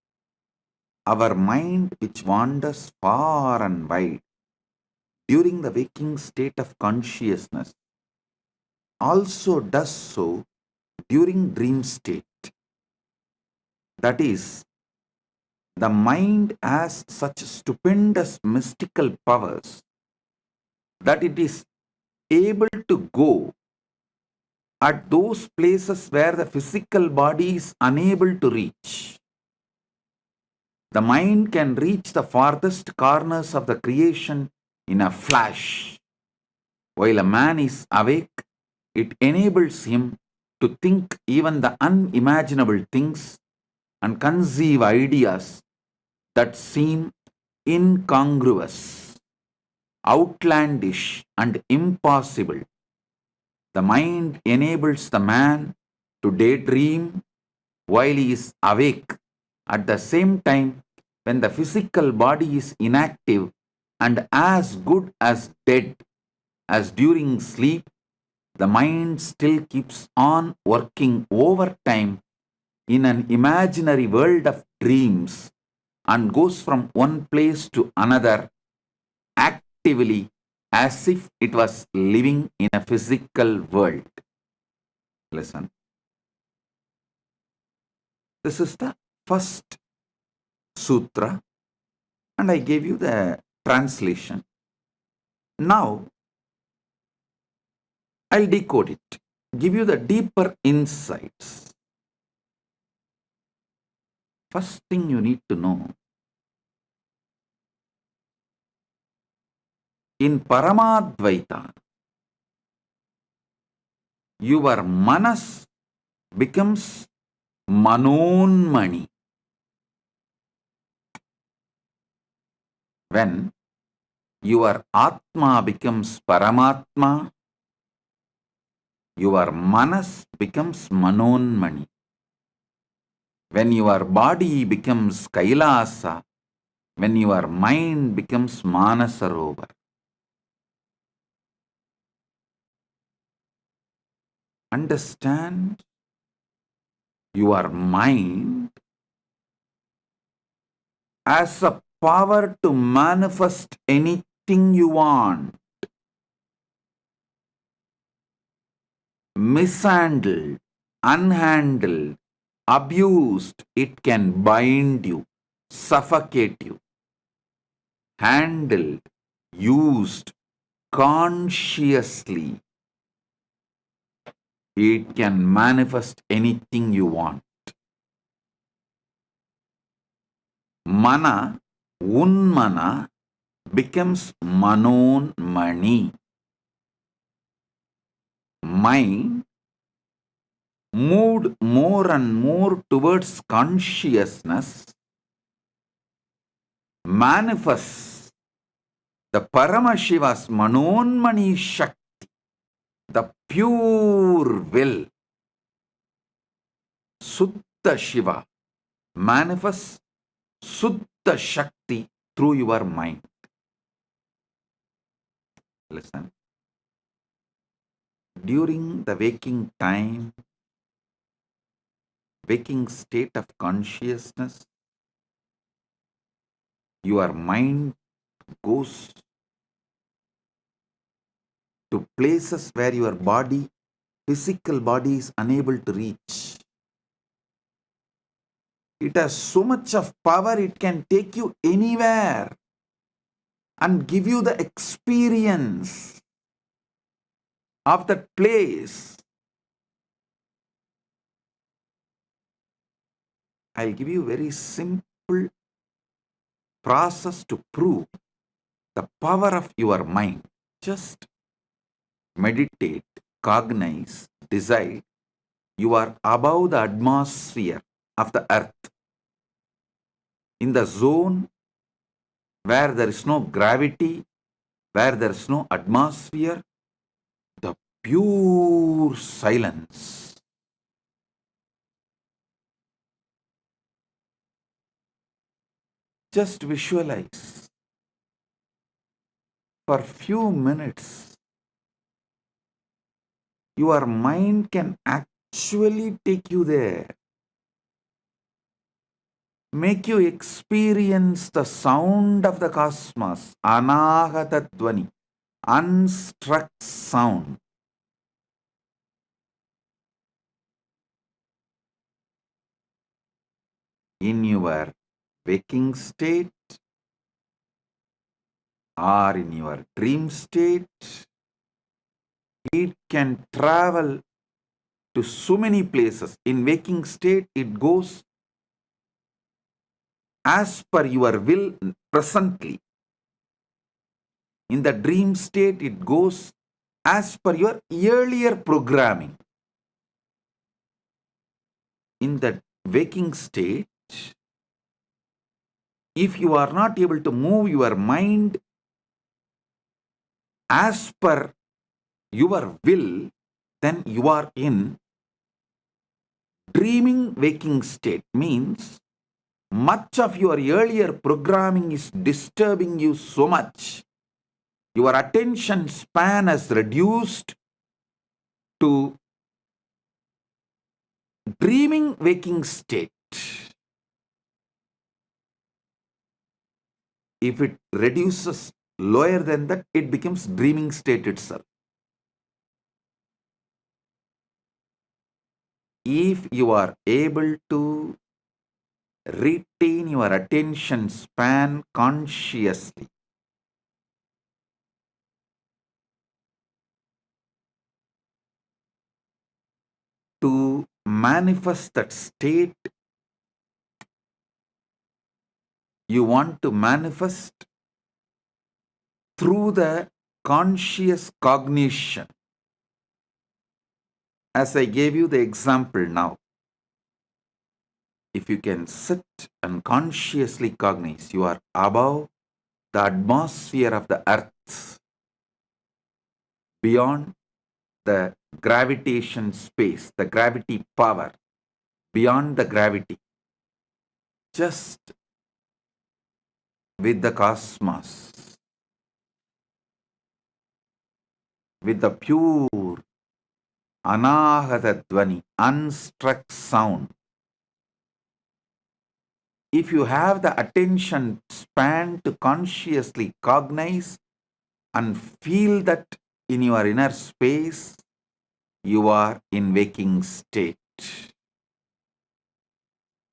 our mind which wanders far and wide during the waking state of consciousness also does so during dream state. That is, the mind has such stupendous mystical powers that it is able to go at those places where the physical body is unable to reach. The mind can reach the farthest corners of the creation in a flash. While a man is awake, it enables him to think even the unimaginable things and conceive ideas that seem incongruous, outlandish, and impossible. The mind enables the man to daydream while he is awake. At the same time, when the physical body is inactive and as good as dead as during sleep, the mind still keeps on working overtime in an imaginary world of dreams and goes from one place to another actively as if it was living in a physical world. Listen. This is the first sutra, and I gave you the translation. Now, I'll decode it, give you the deeper insights. First thing you need to know, in Paramadvaita, your manas becomes manonmani. When your Atma becomes Paramatma, your manas becomes manonmani. When your body becomes Kailasa, when your mind becomes Manasarovar. Understand, your mind has a power to manifest anything you want. Mishandled, unhandled, abused, it can bind you, suffocate you. Handled, used consciously, it can manifest anything you want. Mana, unmana, becomes manonmani. Mind moved more and more towards consciousness manifests the Paramashiva's manonmani Shakti, the pure will. Sutta Shiva manifests Sutta Shakti through your mind. Listen. During the waking time, waking state of consciousness, your mind goes to places where your body, physical body, is unable to reach. It has so much of power, it can take you anywhere and give you the experience of that place. I'll give you a very simple process to prove the power of your mind. Just meditate, cognize, decide you are above the atmosphere of the earth, in the zone where there is no gravity, where there is no atmosphere, the pure silence. Just visualize for few minutes. Your mind can actually take you there. make you experience the sound of the cosmos, anahata dvani, unstruck sound. In your waking state or in your dream state, it can travel to so many places. In waking state, it goes as per your will presently. In the dream state, it goes as per your earlier programming. In the waking state, if you are not able to move your mind as per your will, then you are in dreaming waking state. Means much of your earlier programming is disturbing you so much. Your attention span has reduced to dreaming waking state. If it reduces lower than that, it becomes dreaming state itself. If you are able to retain your attention span consciously, to manifest that state, you want to manifest through the conscious cognition. As I gave you the example now, if you can sit and consciously cognize, you are above the atmosphere of the earth, beyond the gravitation space, the gravity power, beyond the gravity, just with the cosmos, with the pure anahata dvani, unstruck sound. If you have the attention span to consciously cognize and feel that in your inner space, you are in waking state.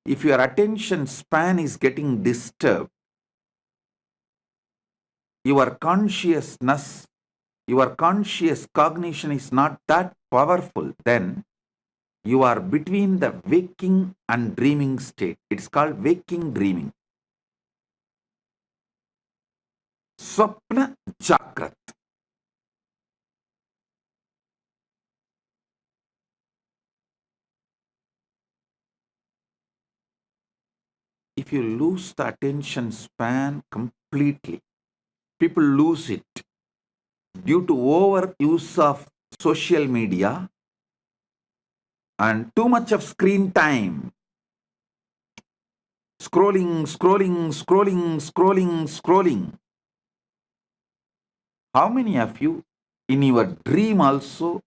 If your attention span is getting disturbed, your consciousness, your conscious cognition is not that powerful, then you are between the waking and dreaming state. It's called waking dreaming. Swapna Jagrat. If you lose the attention span completely, people lose it due to overuse of social media and too much of screen time. Scrolling, scrolling, scrolling, scrolling, scrolling. How many of you in your dream also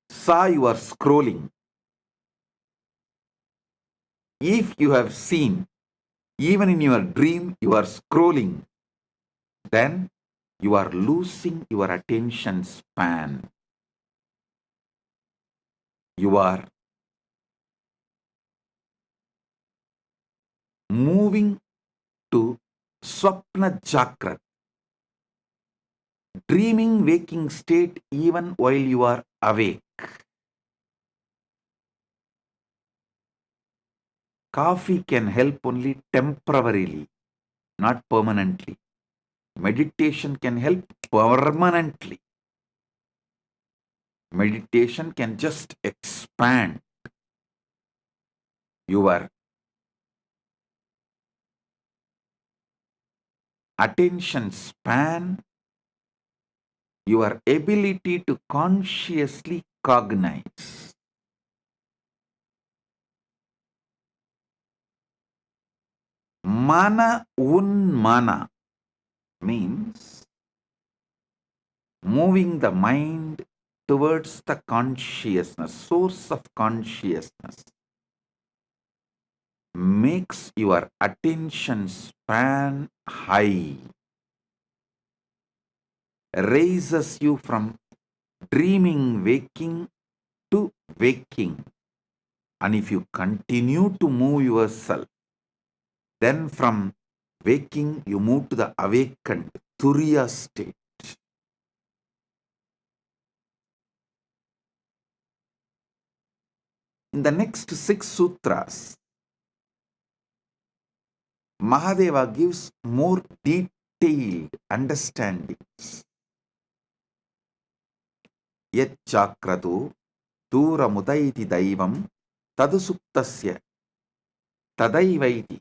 saw you are scrolling? If you have seen, even in your dream, you are scrolling, then you are losing your attention span. You are moving to Swapna Jagrat, dreaming waking state even while you are awake. Coffee can help only temporarily, not permanently. Meditation can help permanently. Meditation can just expand your attention span, your ability to consciously cognize. Mana unmana means moving the mind towards the consciousness, source of consciousness. makes your attention span high, raises you from dreaming, waking to waking. And if you continue to move yourself, then from waking you move to the awakened Turiya state. In the next 6 sutras, Mahadeva gives more detailed understandings. Yet chakratu duramutaiti daivam tadusuptasya tadaivaiti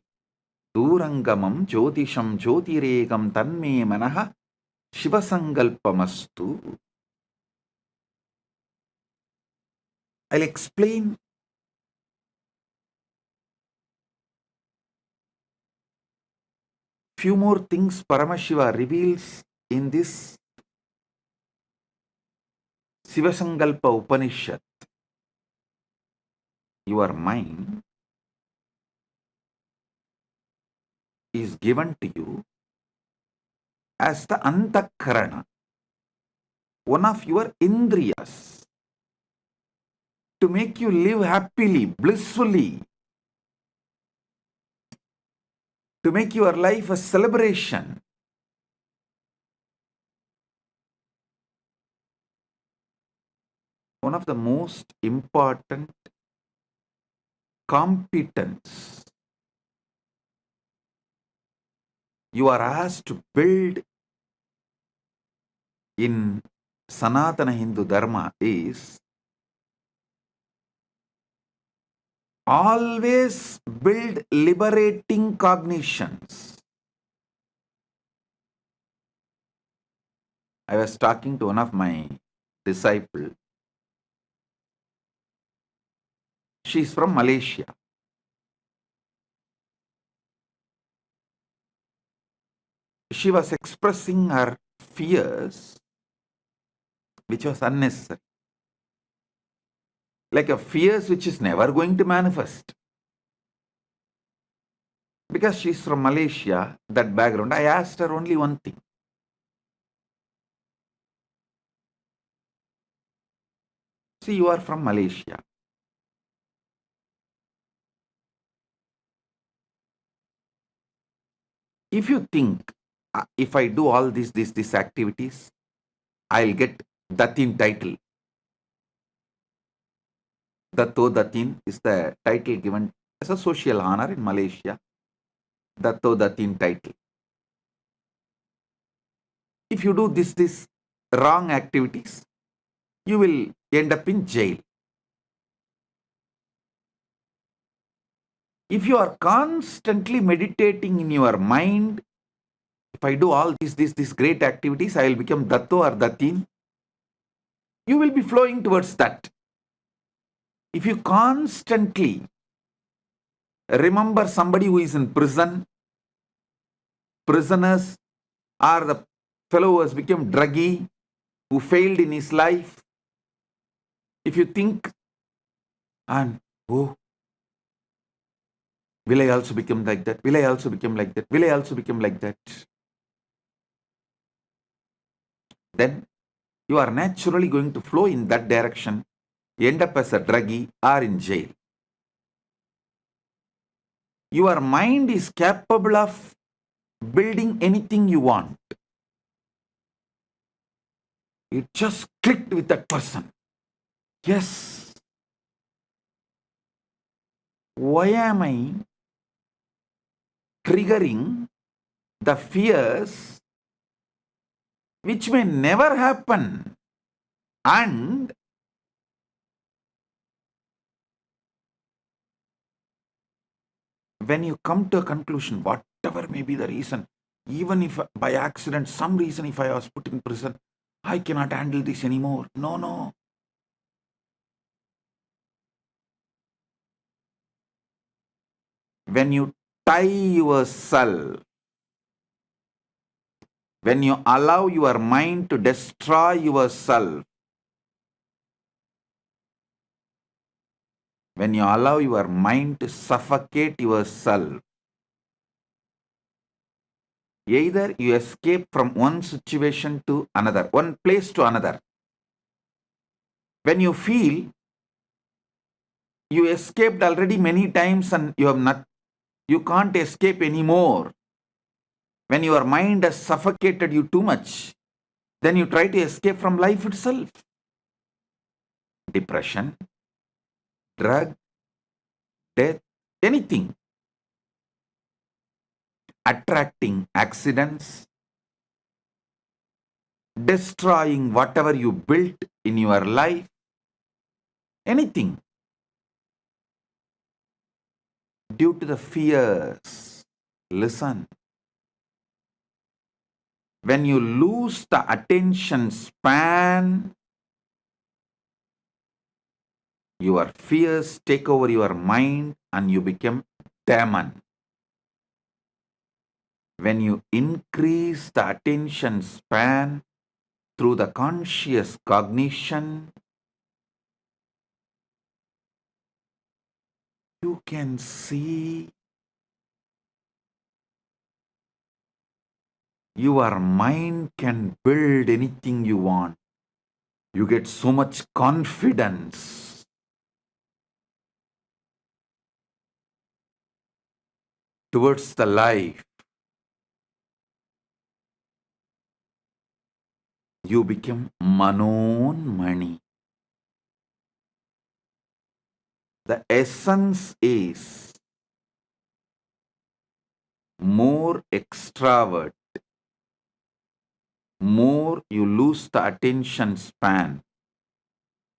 durangamam jyotisham jyotiregam tanme manaha Shiva sangalpamastu. I'll explain few more things Paramashiva reveals in this Shiva Sankalpa Upanishad. Your mind is given to you as the Antakarana, one of your Indriyas, to make you live happily, blissfully, to make your life a celebration. One of the most important competence you are asked to build in Sanatana Hindu Dharma is always build liberating cognitions. I was talking to one of my disciples. She's from Malaysia. She was expressing her fears, which was unnecessary. Like a fears which is never going to manifest. Because she's from Malaysia, that background, I asked her only one thing. See, you are from Malaysia. If you think, if I do all these activities, I'll get Datin title. Datto Datin is the title given as a social honor in Malaysia. Datto Datin title. If you do this wrong activities, you will end up in jail. If you are constantly meditating in your mind, if I do all these great activities, I will become Datto or Datin. You will be flowing towards that. If you constantly remember somebody who is in prison, prisoners, or the fellow who has become druggy, who failed in his life, if you think, and oh, will I also become like that? Will I also become like that? Will I also become like that? Then you are naturally going to flow in that direction, end up as a druggie or in jail. Your mind is capable of building anything you want. It just clicked with that person. Yes. Why am I triggering the fears which may never happen? And when you come to a conclusion, whatever may be the reason, even if by accident, some reason, if I was put in prison, I cannot handle this anymore. No. When you tie yourself, when you allow your mind to destroy yourself, when you allow your mind to suffocate yourself, either you escape from one situation to another, one place to another. When you feel you escaped already many times and you can't escape anymore, when your mind has suffocated you too much, then you try to escape from life itself. Depression, drug, death, anything. Attracting accidents, destroying whatever you built in your life, anything. Due to the fears. Listen. When you lose the attention span, your fears take over your mind and you become demon. When you increase the attention span through the conscious cognition, you can see your mind can build anything you want. You get so much confidence. Towards the life. You become Manonmani. The essence is more extravert, more you lose the attention span,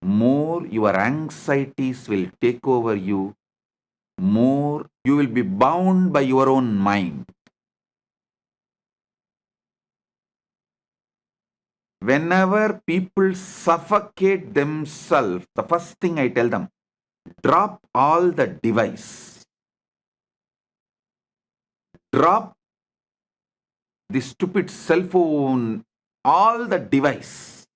more your anxieties will take over you, more you will be bound by your own mind. Whenever people suffocate themselves, the first thing I tell them, drop all the device. Drop the stupid cell phone, all the device,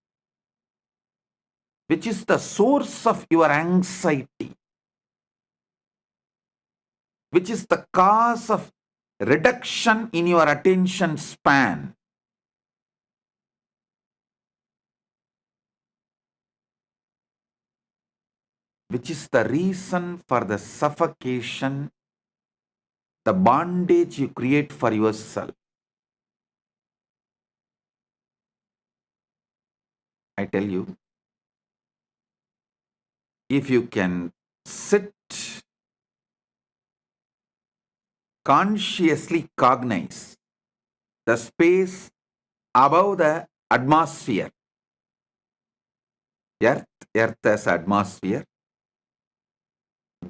which is the source of your anxiety, which is the cause of reduction in your attention span. Which is the reason for the suffocation, the bondage you create for yourself. I tell you, if you can sit, consciously cognize the space above the atmosphere, earth as atmosphere,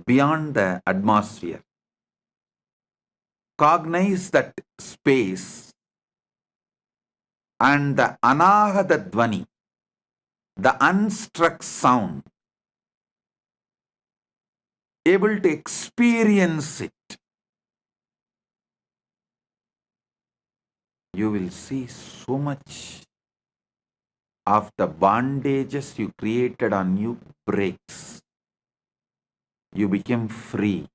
beyond the atmosphere, cognize that space and the anahata dvani, the unstruck sound, able to experience it, you will see so much of the bondages you created on you breaks. You become free.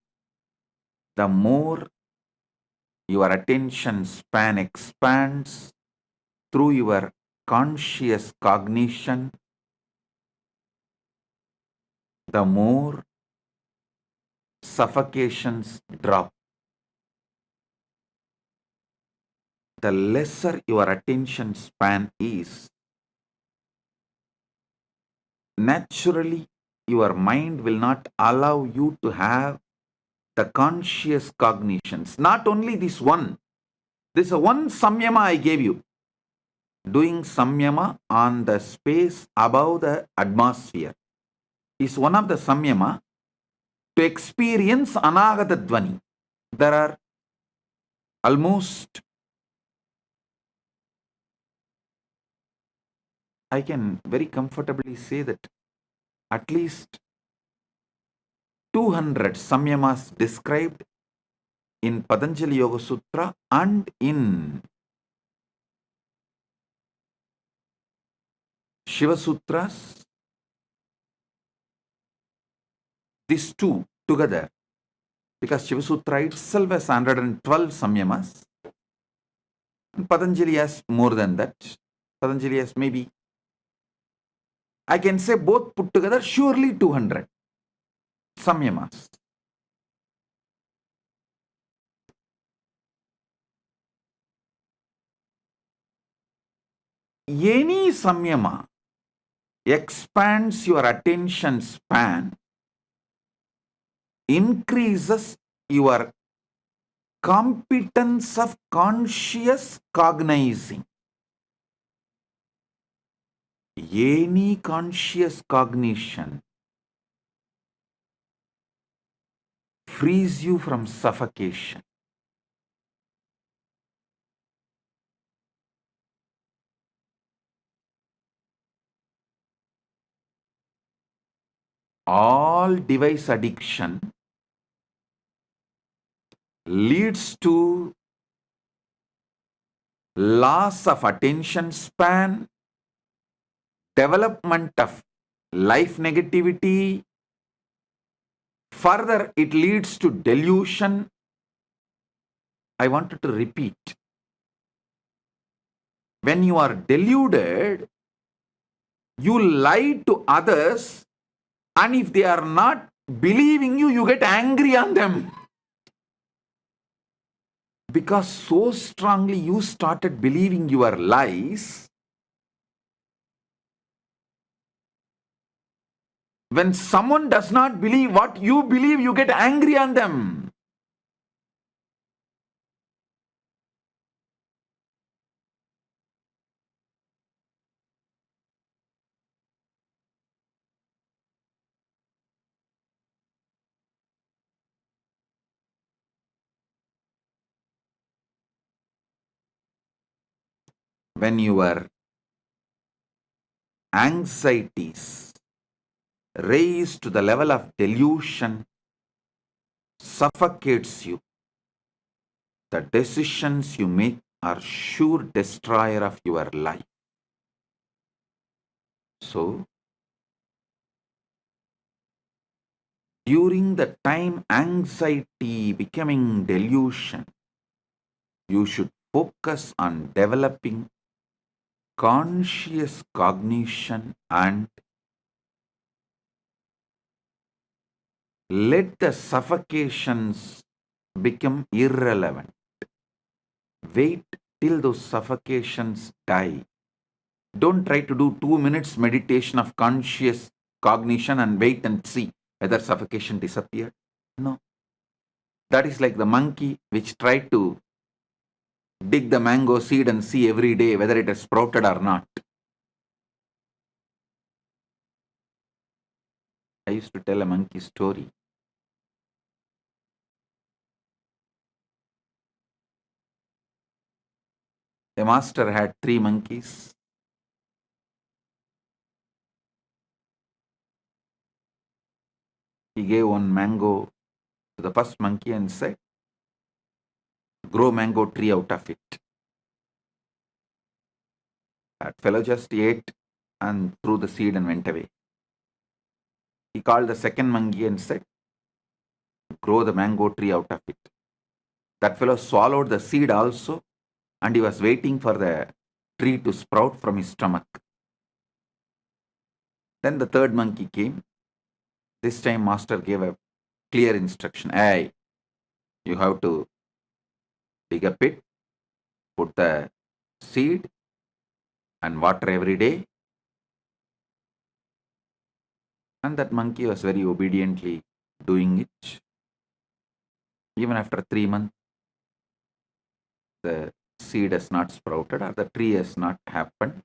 The more your attention span expands through your conscious cognition, the more suffocations drop. The lesser your attention span is, naturally your mind will not allow you to have the conscious cognitions. Not only this one. This is one samyama I gave you. Doing samyama on the space above the atmosphere is one of the samyama to experience anagata dvani. There are almost, I can very comfortably say that at least 200 samyamas described in Patanjali Yoga Sutra and in Shiva Sutras. these two together, because Shiva Sutra itself has 112 samyamas, and Patanjali has more than that. Patanjali has maybe, I can say both put together, surely 200 samyamas. Any samyama expands your attention span, increases your competence of conscious cognizing. Any conscious cognition frees you from suffocation. All device addiction leads to loss of attention span, development of life negativity. Further, it leads to delusion. I wanted to repeat. When you are deluded, you lie to others, and if they are not believing you, you get angry on them. Because so strongly you started believing your lies, when someone does not believe what you believe, you get angry on them. When your anxieties raised to the level of delusion suffocates you, the decisions you make are sure destroyer of your life. So, during the time anxiety becoming delusion, you should focus on developing conscious cognition and let the suffocations become irrelevant. Wait till those suffocations die. Don't try to do 2 minutes meditation of conscious cognition and wait and see whether suffocation disappeared. No. That is like the monkey which tried to dig the mango seed and see every day whether it has sprouted or not. I used to tell a monkey story. A master had 3 monkeys. He gave one mango to the first monkey and said, grow mango tree out of it. That fellow just ate and threw the seed and went away. He called the second monkey and said, grow the mango tree out of it. That fellow swallowed the seed also, and he was waiting for the tree to sprout from his stomach. Then the third monkey came. This time master gave a clear instruction. Hey, you have to dig a pit, put the seed and water every day. And that monkey was very obediently doing it. Even after 3 months, the seed has not sprouted or the tree has not happened.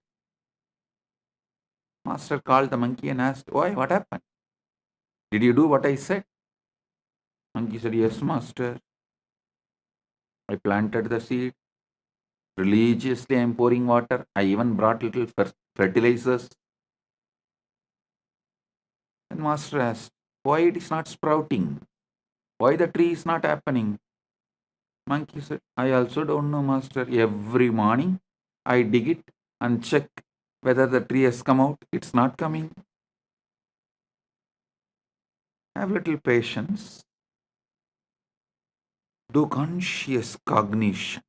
Master called the monkey and asked, why, what happened? Did you do what I said? Monkey said, yes, master. I planted the seed. Religiously, I am pouring water. I even brought little fertilizers. And master asked, why it is not sprouting? Why the tree is not happening? Monkey said, I also don't know, master. Every morning, I dig it and check whether the tree has come out. It's not coming. Have little patience. Do conscious cognition.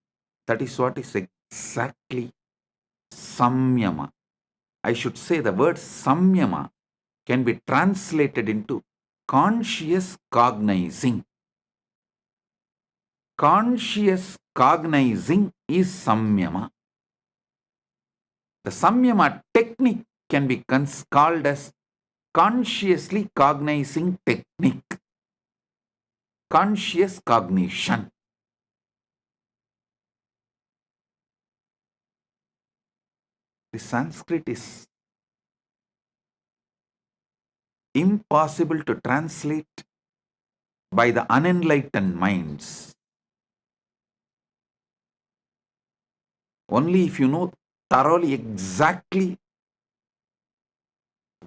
That is what is exactly samyama. I should say the word samyama can be translated into conscious cognizing. Conscious cognizing is samyama. The samyama technique can be called as consciously cognizing technique. Conscious cognition. The Sanskrit is impossible to translate by the unenlightened minds. Only if you know thoroughly exactly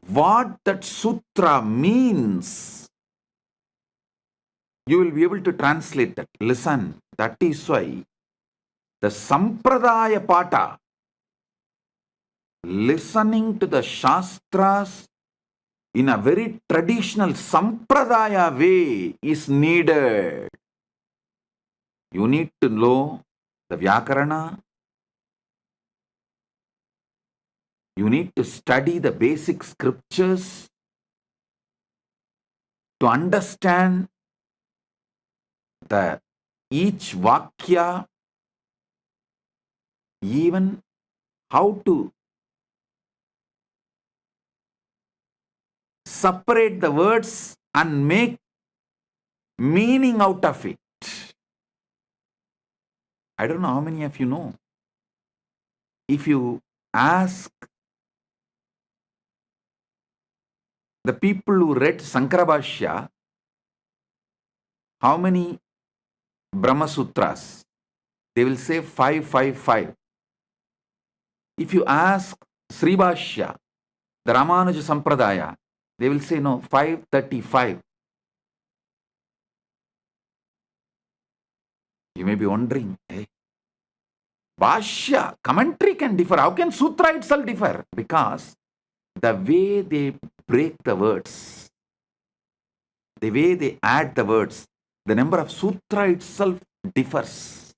what that sutra means, you will be able to translate that. Listen, that is why the Sampradaya Pata, listening to the Shastras in a very traditional Sampradaya way is needed. You need to know the Vyakarana. You need to study the basic scriptures to understand the each Vakya, even how to separate the words and make meaning out of it. I don't know how many of you know. If you ask the people who read Sankarabhashya, how many Brahma Sutras? They will say 555. If you ask Sribhashya, the Ramanuja Sampradaya, they will say no, 535. You may be wondering, hey, Bhashya, commentary can differ. How can Sutra itself differ? Because the way they break the words, the way they add the words, the number of Sutra itself differs.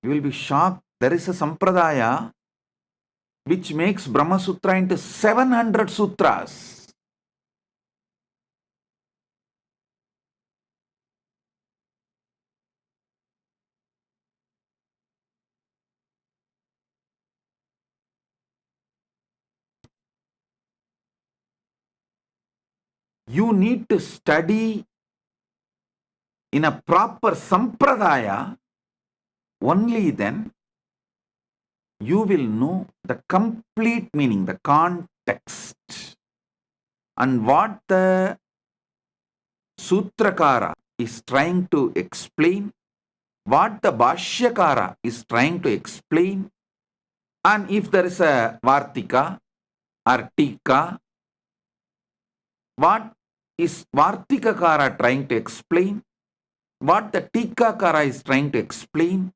You will be shocked. There is a Sampradaya which makes Brahma Sutra into 700 sutras. You need to study in a proper Sampradaya. Only then you will know the complete meaning, the context, and what the Sutrakara is trying to explain, what the Bhashyakara is trying to explain, and if there is a Vartika or Tika, what is Vartikakara trying to explain, what the Tikakara is trying to explain.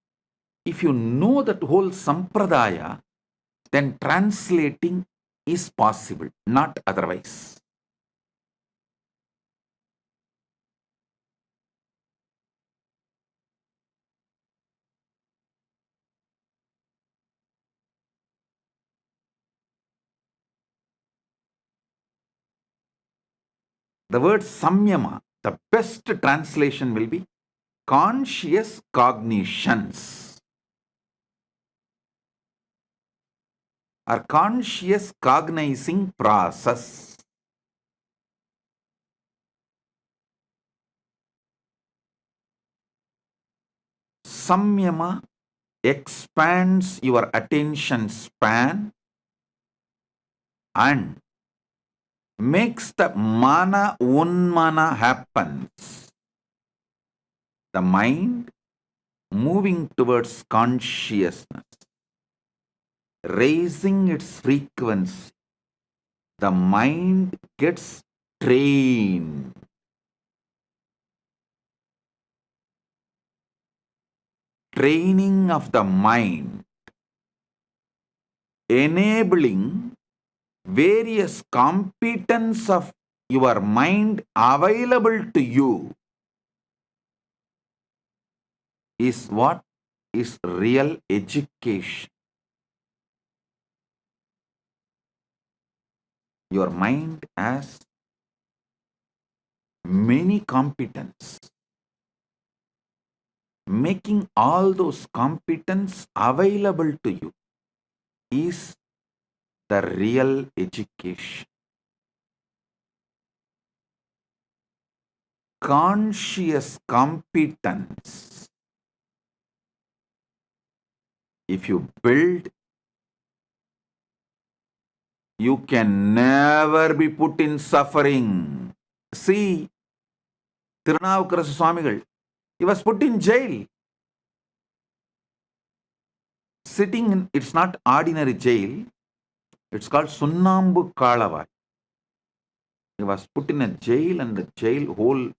If you know that whole Sampradaya, then translating is possible, not otherwise. The word samyama, the best translation will be conscious cognitions or conscious cognizing process. Samyama expands your attention span and makes the mana unmana happens. The mind moving towards consciousness, raising its frequency. The mind gets trained. Training of the mind, enabling various competence of your mind available to you is what is real education. Your mind has many competence. Making all those competence available to you is the real education. Conscious competence, if you build, you can never be put in suffering. See, Tirunavukarasa Swamigal, he was put in jail. Sitting in, it's not ordinary jail, it's called Sunnambu Kalavai. He was put in a jail and the jail whole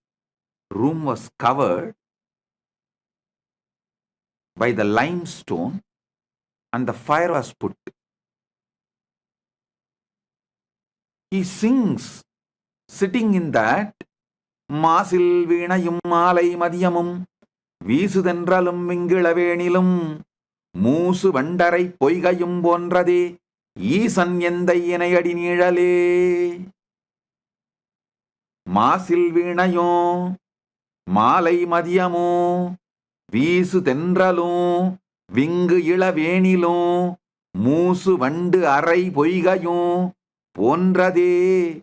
room was covered by the limestone and the fire was put. He sings, sitting in that, Masil Veenayum Malai Madhyamum, Visudhendralum Vingilavenilum, Moosu Vandarai Poigayum Bonrade, Eesan Endai Enayadi Nizhale. Masil Veenayum Malai Madhyamum, Visudhendralum Vingilavenilum, Moosu Vandu Arai Poigayum Bonrade,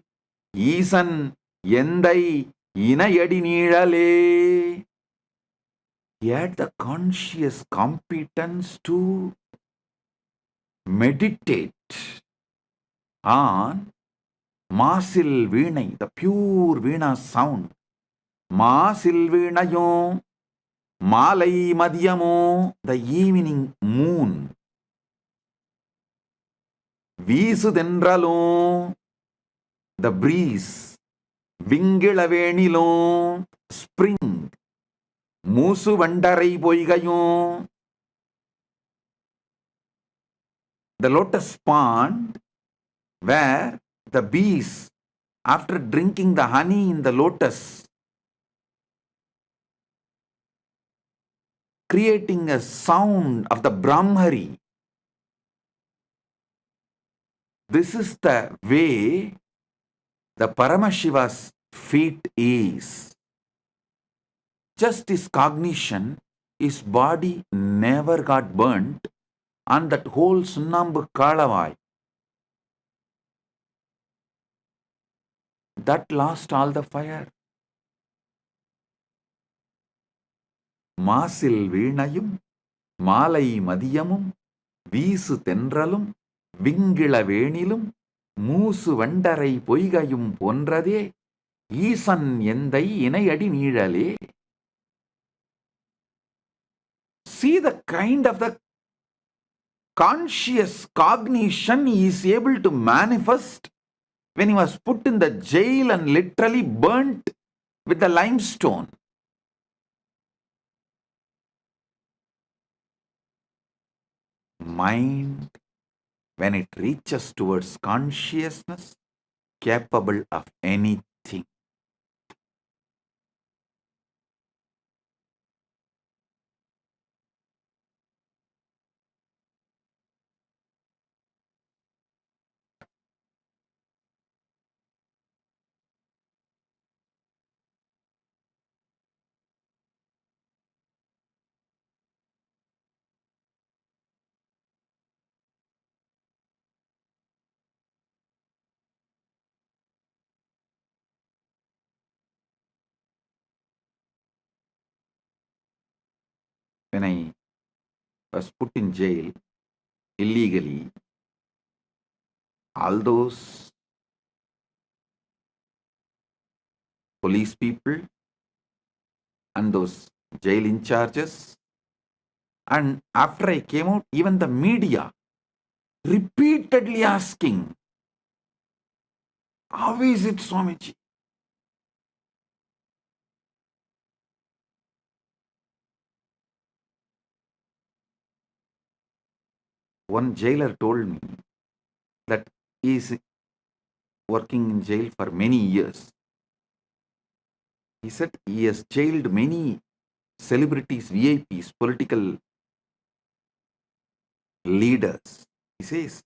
Eesan Endai Inayadi Nizhale. He had the conscious competence to meditate on Masil Veenai, the pure Veena sound. Masil Veenayo, Malai Madhyamo, the evening moon. Visudhendralo, the breeze. Vingilavenilo, spring. Moosu Vandarai Poigayo, the lotus pond where the bees, after drinking the honey in the lotus, creating a sound of the Brahmari. This is the way the Paramashiva's feet is. Just his cognition, his body never got burnt on that whole Sunnambu Kalavai. That lost all the fire. Masil Veenayum, Malai Madhyamum, Visu Tendralum, Vingilavenilum, Moosu Vandarai Poigayum Ponrade, Eesan Endai Inayadi Nizhale. See the kind of the conscious cognition he is able to manifest when he was put in the jail and literally burnt with the limestone. Mind, when it reaches towards consciousness, capable of anything. When I was put in jail illegally, all those police people and those jail in charges, and after I came out, even the media repeatedly asking, how is it, Swamiji? One jailer told me that he is working in jail for many years. He said he has jailed many celebrities, VIPs, political leaders. He says,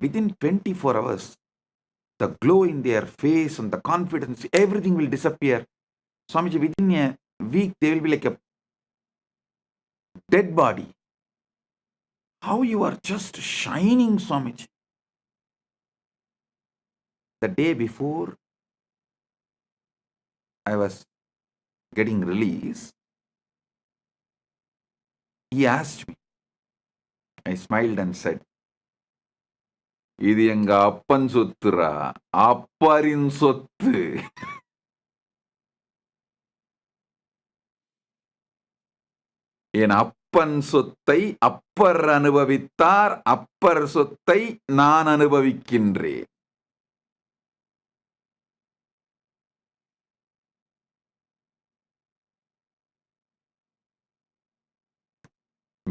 within 24 hours, the glow in their face and the confidence, everything will disappear. Swamiji, within a week, they will be like a dead body. How you are just shining, Swamiji. The day before I was getting released, he asked me. I smiled and said, இது எங்க அப்பன் சொத்துரா, அப்பரின் சொத்து. என் அப்பன் சொத்தை அப்பர் அனுபவித்தார், அப்பர் சொத்தை நான் அனுபவிக்கின்றேன்.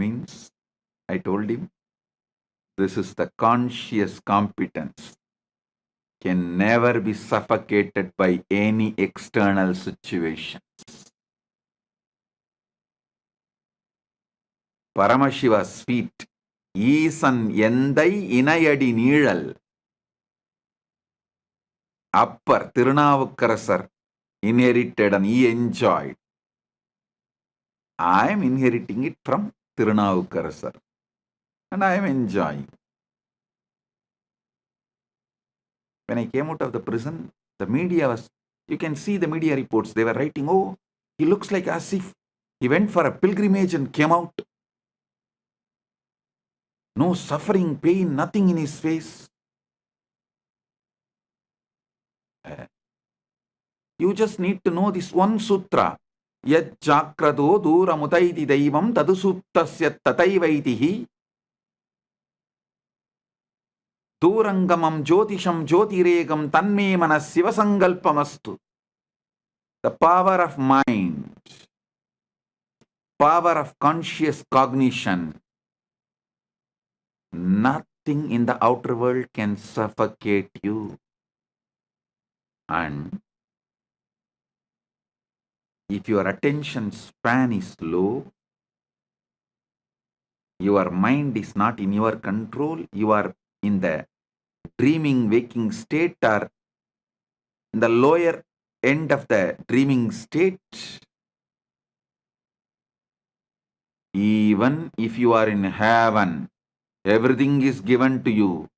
Means, I told him, this is the conscious competence. Can never be suffocated by any external situations. Paramashiva's feet, ஈசன் எந்தை இணையடி நீழல். Appar Tirunavukkarasar inherited and he enjoyed. I am inheriting it from Tirunavukkarasar and I am enjoying. When I came out of the prison, the media was, you can see the media reports, they were writing, oh, he looks like as if he went for a pilgrimage and came out. No suffering, pain, nothing in his face. You just need to know this one sutra. Yad chakrado duramutaiti daivam tadusuptasya tataivaitihi durangamam jyotisham jyotiregam tanme manas Shiva sangalpamastu. The power of mind, power of conscious cognition, nothing in the outer world can suffocate you. And if your attention span is low, your mind is not in your control, you are in the dreaming waking state or in the lower end of the dreaming state, even if you are in heaven, everything is given to you,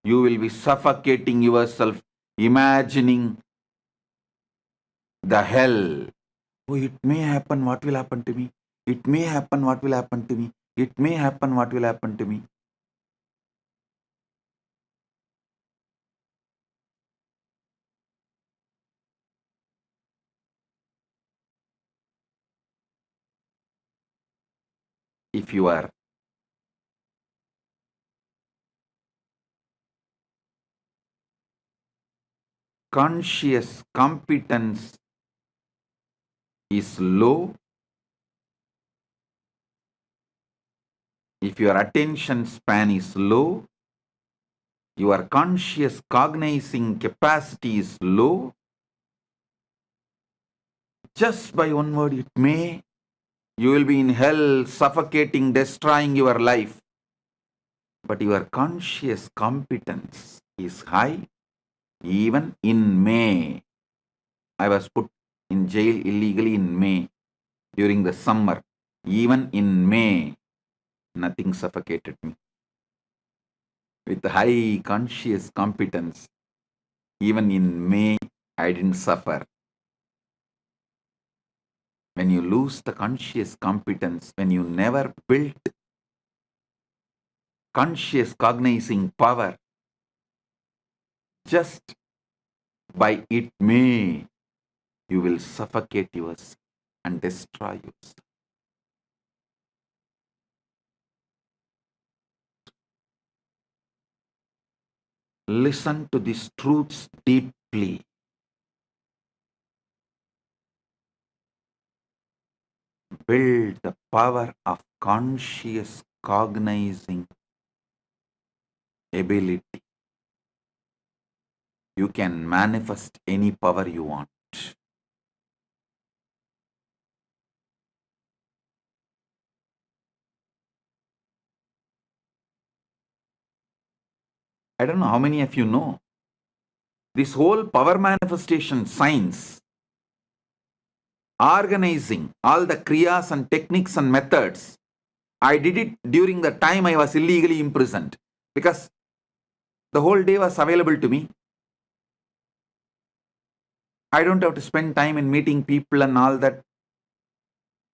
you will be suffocating yourself, imagining the hell. Oh, it may happen, what will happen to me? It may happen, what will happen to me? It may happen, what will happen to me? If you are conscious competence is low, if your attention span is low, your conscious cognizing capacity is low, just by one word, it may, you will be in hell, suffocating, destroying your life. But your conscious competence is high. Even in May, I was put in jail illegally in May during the summer. Even in May, nothing suffocated me. With high conscious competence, even in May, I didn't suffer. When you lose the conscious competence, when you never built conscious cognizing power, just by it may, you will suffocate yourself and destroy yourself. Listen to these truths deeply. Build the power of conscious cognizing ability. you can manifest any power you want. I don't know how many of you know. This whole power manifestation science, organizing all the kriyas and techniques and methods, I did it during the time I was illegally imprisoned because the whole day was available to me. I don't have to spend time in meeting people and all that.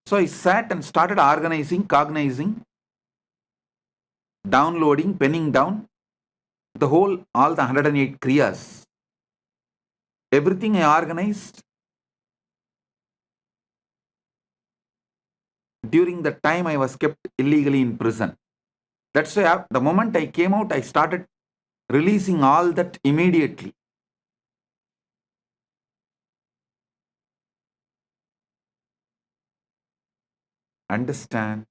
So I sat and started organizing, cognizing, downloading, penning down all the 108 kriyas. Everything I organized during the time I was kept illegally in prison. That's why the moment I came out, I started releasing all that immediately. Understand?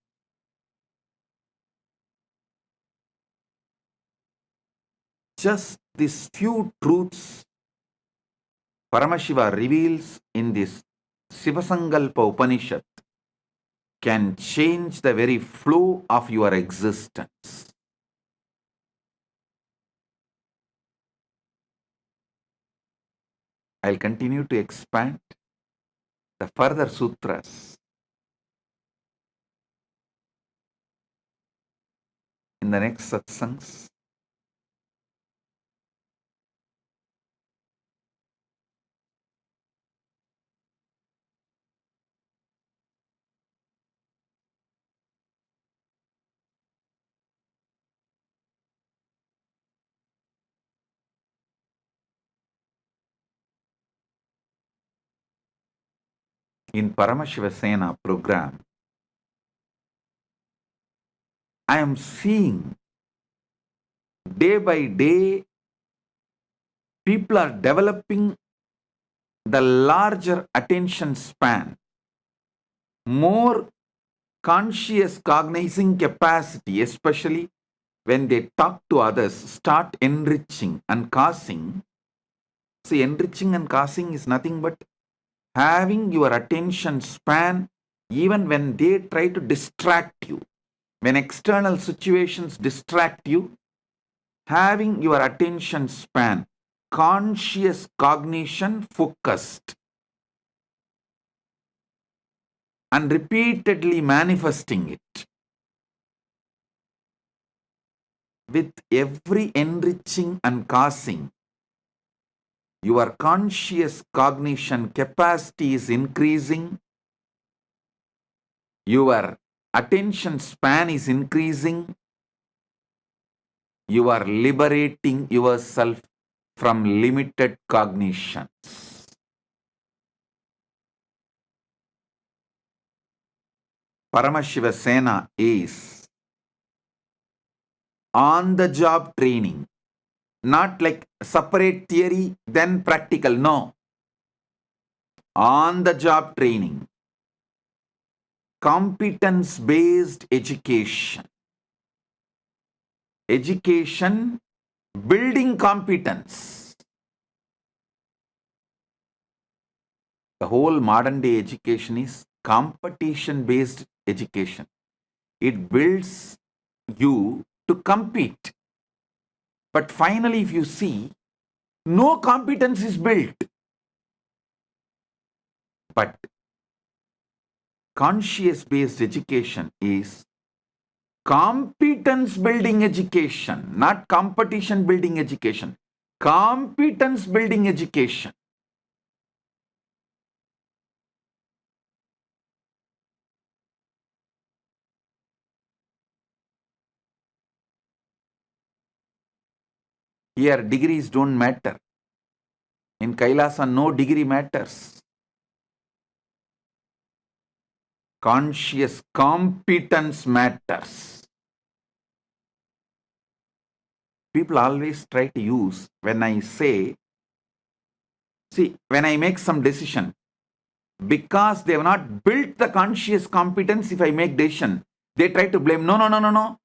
Just these few truths Paramashiva reveals in this Sivasankalpa Upanishad can change the very flow of your existence. I'll continue to expand the further sutras in the next satsangs. In Paramashiva Sena program, I am seeing day by day people are developing the larger attention span, more conscious cognizing capacity, especially when they talk to others, start enriching and causing. See, enriching and causing is nothing but having your attention span even when they try to distract you. When external situations distract you, having your attention span, conscious cognition focused, and repeatedly manifesting it. With every enriching and causing, your conscious cognition capacity is increasing, your attention span is increasing, you are liberating yourself from limited cognitions. Paramashiva Sena is on-the-job training. Not like separate theory, then practical. No. On-the-job training. Competence-based education. Education building competence. The whole modern day education is competition-based education. It builds you to compete. But finally, if you see, no competence is built. But conscious-based education is competence building education, not competition building education. Competence building education. Here, degrees don't matter. In Kailasa, no degree matters. Conscious competence matters. People always try to use, when I say, see, when I make some decision, because they have not built the conscious competence, if I make decision, they try to blame, no.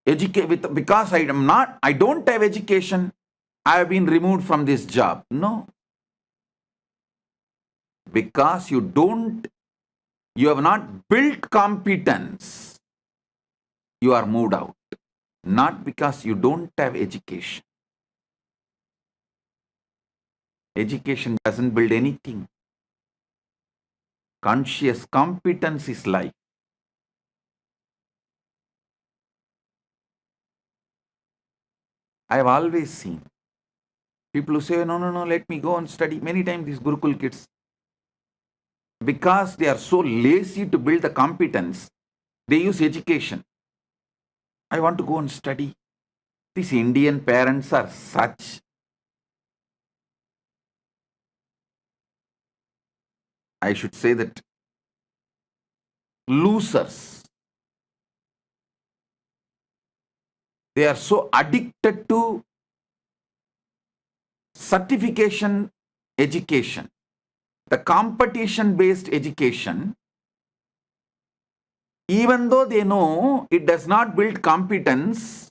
Because I don't have education, I have been removed from this job. No. Because you have not built competence, you are moved out. Not because you don't have education. Education doesn't build anything. Conscious competence is life. I have always seen people who say, no, let me go and study. Many times these Gurukul kids, because they are so lazy to build the competence, they use education. I want to go and study. These Indian parents are such. I should say that losers. They are so addicted to certification education, the competition-based education, even though they know it does not build competence,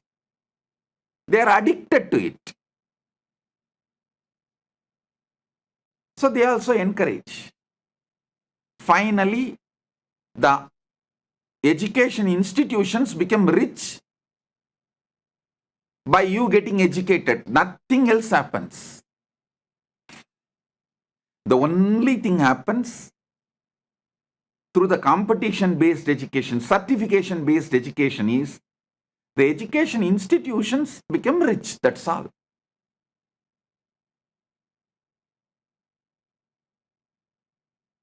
they are addicted to it. So they also encourage. Finally, the education institutions become rich by you getting educated. Nothing else happens. The only thing happens through the competition-based education, certification-based education is the education institutions become rich. That's all.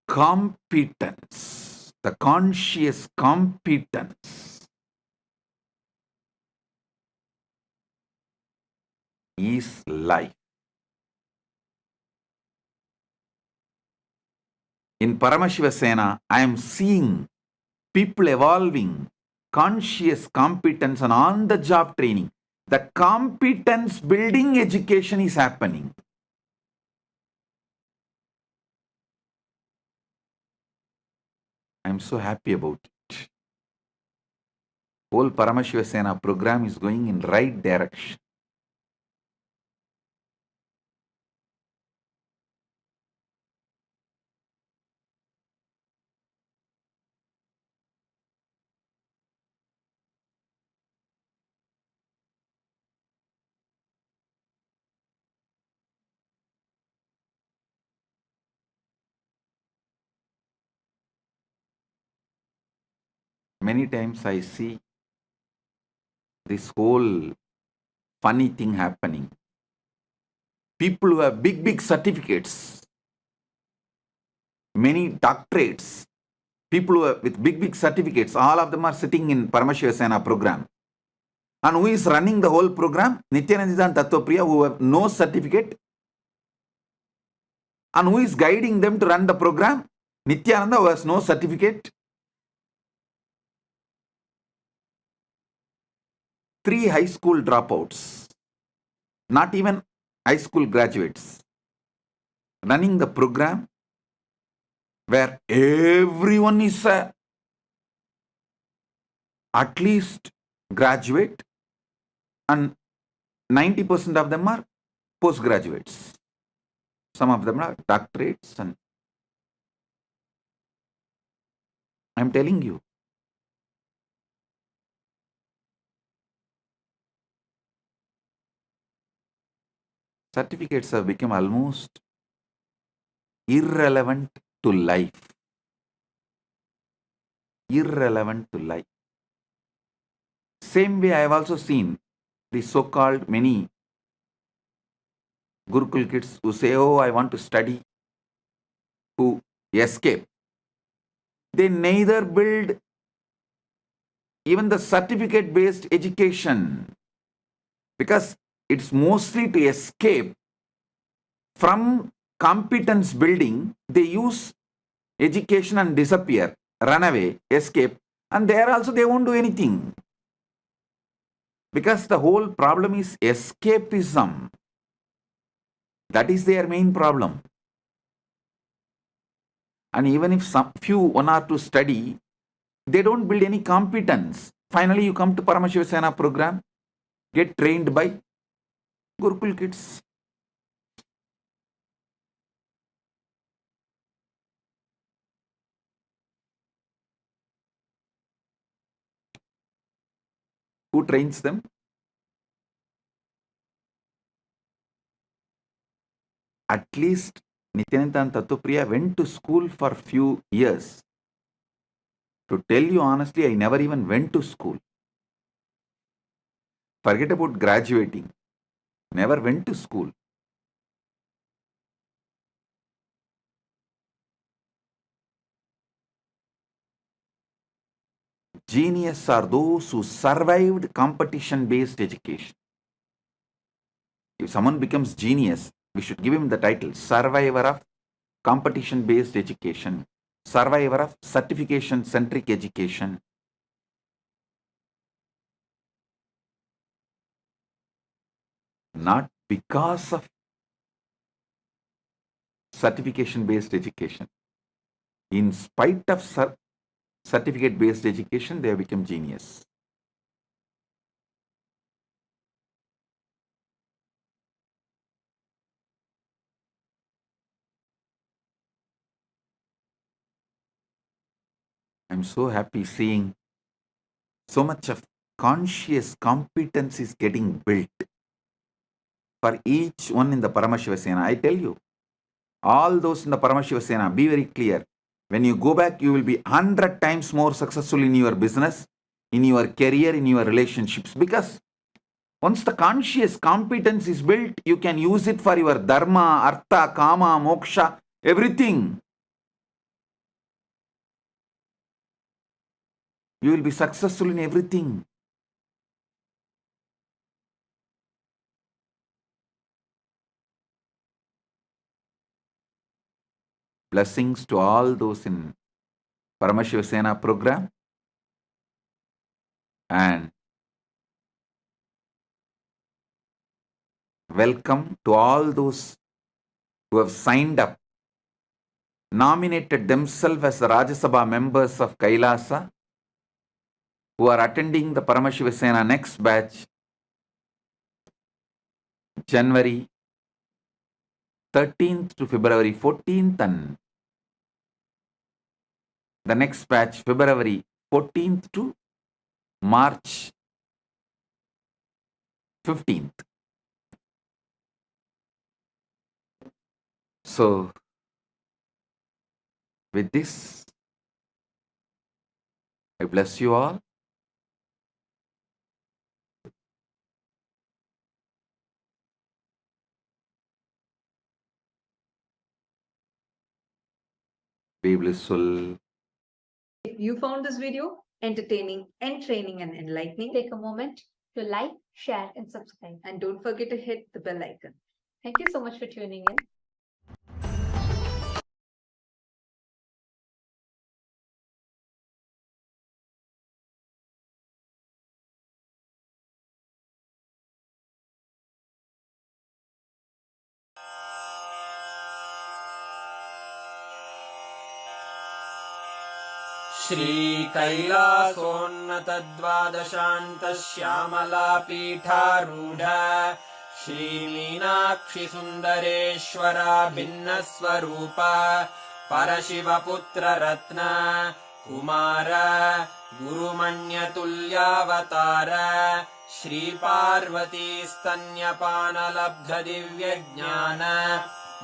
Competence, the conscious competence is life. In Paramashiva Sena, I am seeing people evolving conscious competence and on-the-job training. The competence building education is happening. I am so happy about it. Whole Paramashiva Sena program is going in right direction. Many times I see this whole funny thing happening. People who have big certificates, many doctorates, people who are with big certificates, all of them are sitting in Paramashiva Sena program. And who is running the whole program? Nithyananda and Tattvapriya, who have no certificate. And who is guiding them to run the program? Nithyananda, who has no certificate. 3 high school dropouts, not even high school graduates, running the program where everyone is at least graduate and 90% of them are postgraduates. Some of them are doctorates, and I'm telling you, certificates have become almost irrelevant to life. Irrelevant to life. Same way I have also seen the so-called many Gurukul kids who say, oh, I want to study, who escape. They neither build even the certificate-based education, because it's mostly to escape from competence building. They use education and disappear, run away, escape, and there also they won't do anything. Because the whole problem is escapism. That is their main problem. And even if one or two study, they don't build any competence. Finally, you come to Paramashiva Sena program, get trained by Gurukul kids. Who trains them? At least Nithyananda and Tattvapriya went to school for few years. To tell you honestly, I never even went to school. Forget about graduating. Never went to school. Genius are those who survived competition-based education. If someone becomes genius, we should give him the title survivor of competition-based education, survivor of certification-centric education. Not because of certification-based education. In spite of certificate-based education, they have become genius. I'm so happy seeing so much of conscious competence is getting built for each one in the Paramashivasena. I tell you, all those in the Paramashivasena, be very clear. When you go back, you will be 100 times more successful in your business, in your career, in your relationships. Because once the conscious competence is built, you can use it for your dharma, artha, kama, moksha, everything. You will be successful in everything. Blessings to all those in Paramashivasena program. And welcome to all those who have signed up, nominated themselves as the Rajya Sabha members of Kailasa, who are attending the Paramashivasena next batch, January 13th to February 14th, and the next batch, February 14th to March 15th. So, with this, I bless you all. Be blissful. If you found this video entertaining, entraining, and enlightening, Take a moment to like, share, and subscribe. and don't forget to hit the bell icon. Thank you so much for tuning in. श्रीकैलासोन्नतद्वादशान्तश्यामलापीठारूढ श्रीमीनाक्षिसुन्दरेश्वरा भिन्नस्वरूप परशिवपुत्ररत्न Kumar गुरुमण्यतुल्यावतार श्रीपार्वतीस्तन्यपानलब्धदिव्यज्ञान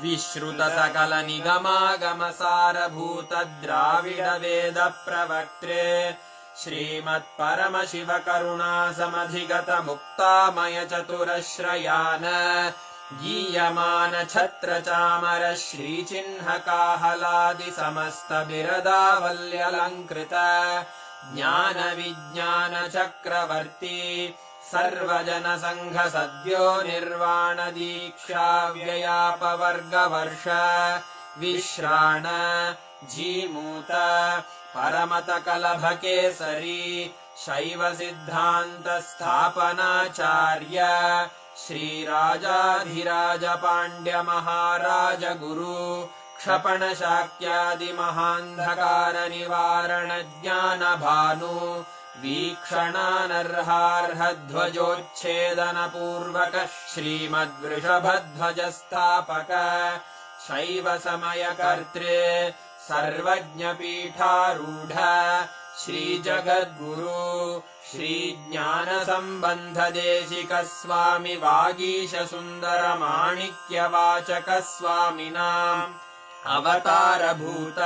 विश्रुतसकलनिगमागमसारभूतद्राविडवेदप्रवक्त्रे श्रीमत्परमशिवकरुणासमधिगतमुक्तामयचतुरश्रयान् गीयमानछत्रचामर श्रीचिह्नकाहलादिसमस्तबिरदावल्यलङ्कृत ज्ञानविज्ञानचक्रवर्ती सर्वजनसङ्घसद्यो निर्वाणदीक्षाव्ययापवर्गवर्ष विश्राण Jimuta परमतकलभकेसरी शैवसिद्धान्तस्थापनाचार्य श्रीराजाधिराजपाण्ड्यमहाराजगुरु क्षपणशाक्यादिमहान्धकारनिवारणज्ञानभानु वीक्षणानर्हार्हध्वजोच्छेदनपूर्वक श्रीमद्वृषभध्वजस्थापक शैव समयकर्तृ सर्वज्ञपीठारूढ श्रीजगद्गुरु श्रीज्ञानसम्बन्धदेशिक स्वामि वागीशसुन्दरमाणिक्यवाचक स्वामिनाम् अवतारभूत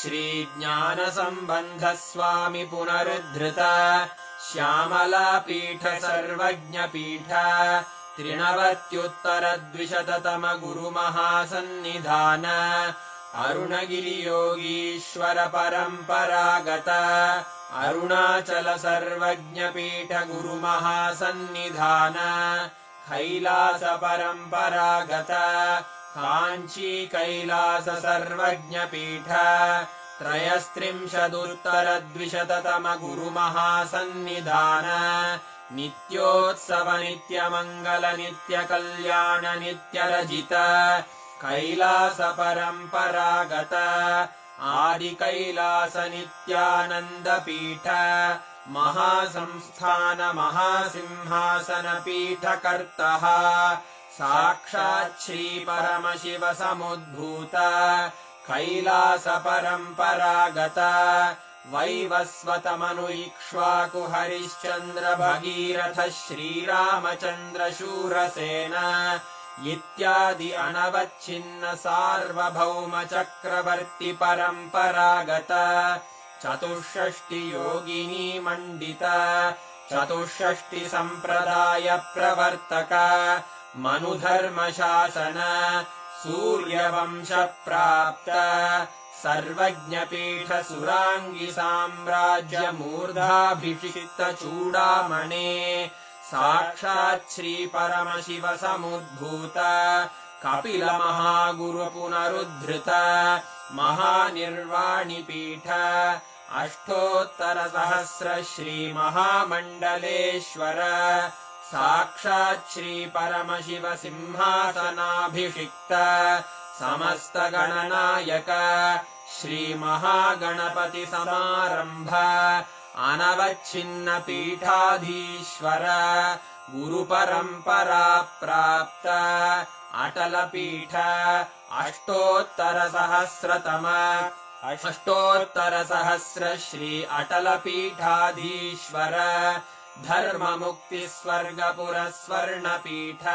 श्रीज्ञानसम्बन्ध स्वामि पुनरुद्धृत श्यामलापीठ सर्वज्ञपीठ 93 गुरुमहासन्निधान अरुणगिरियोगीश्वर परम्परागत अरुणाचल सर्वज्ञपीठ गुरुमहासन्निधान कैलास परम्परागत काञ्ची कैलास सर्वज्ञपीठ 33 गुरुमहासन्निधान नित्योत्सव नित्यमङ्गल नित्यकल्याण नित्यरजित कैलास परम्परागत आदि कैलास नित्यानन्दपीठ महासंस्थान महासिंहासन पीठकर्तः साक्षात् श्री परमशिव समुद्भूत कैलास परम्परागत वैवस्वतमनु इक्ष्वाकु हरिश्चन्द्र भगीरथ श्रीरामचन्द्र शूरसेन इत्यादि अनवच्छिन्न सार्वभौम चक्रवर्ति परम्परागत 64 योगिनी मण्डित 64 सम्प्रदाय प्रवर्तक मनुधर्मशासन सूर्यवंश प्राप्त सर्वज्ञपीठ सुराङ्गी साम्राज्य मूर्धाभिषिक्त चूडामणे साक्षात् श्री परमशिव समुद्भूत कपिल महागुरु पुनरुद्धृत महानिर्वाणिपीठ 8,000 श्री महामण्डलेश्वर साक्षात् श्री परमशिव सिंहासनाभिषिक्त समस्त गणनायक श्री महागणपति समारंभ अनवच्छिन्न पीठाधीश्वर गुरु परंपरा प्राप्त अटल पीठ 8,000 श्री अटल पीठाधीश्वर धर्म मुक्ति स्वर्गपुर स्वर्ण पीठ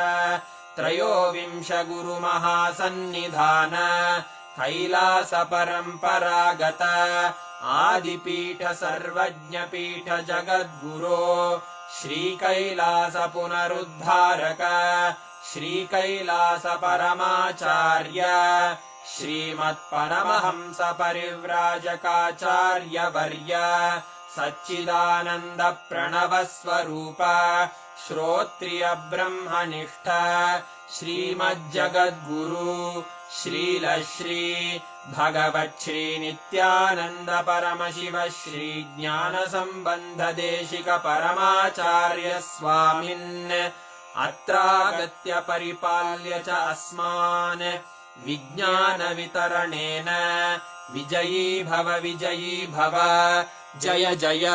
23 गुरु महासन्निधान कैलास परम्परागत आदिपीठ सर्वज्ञपीठ जगद्गुरो श्री कैलास पुनरुद्धारक श्री कैलास परमाचार्य श्रीमत्परमहंस परिव्राजकाचार्य वर्य सच्चिदानंद प्रणव स्वरूप श्रोत्रिय ब्रह्मनिष्ठ श्रीमज्जगद्गुरु श्रील श्री भगवत् श्री नित्यानंद परमशिव श्री ज्ञान संबंध देशिक परमाचार्य स्वामिन् अत्रागत्य परिपाल्य च अस्मान् विज्ञान वितरणेन विजयी भव जय जय।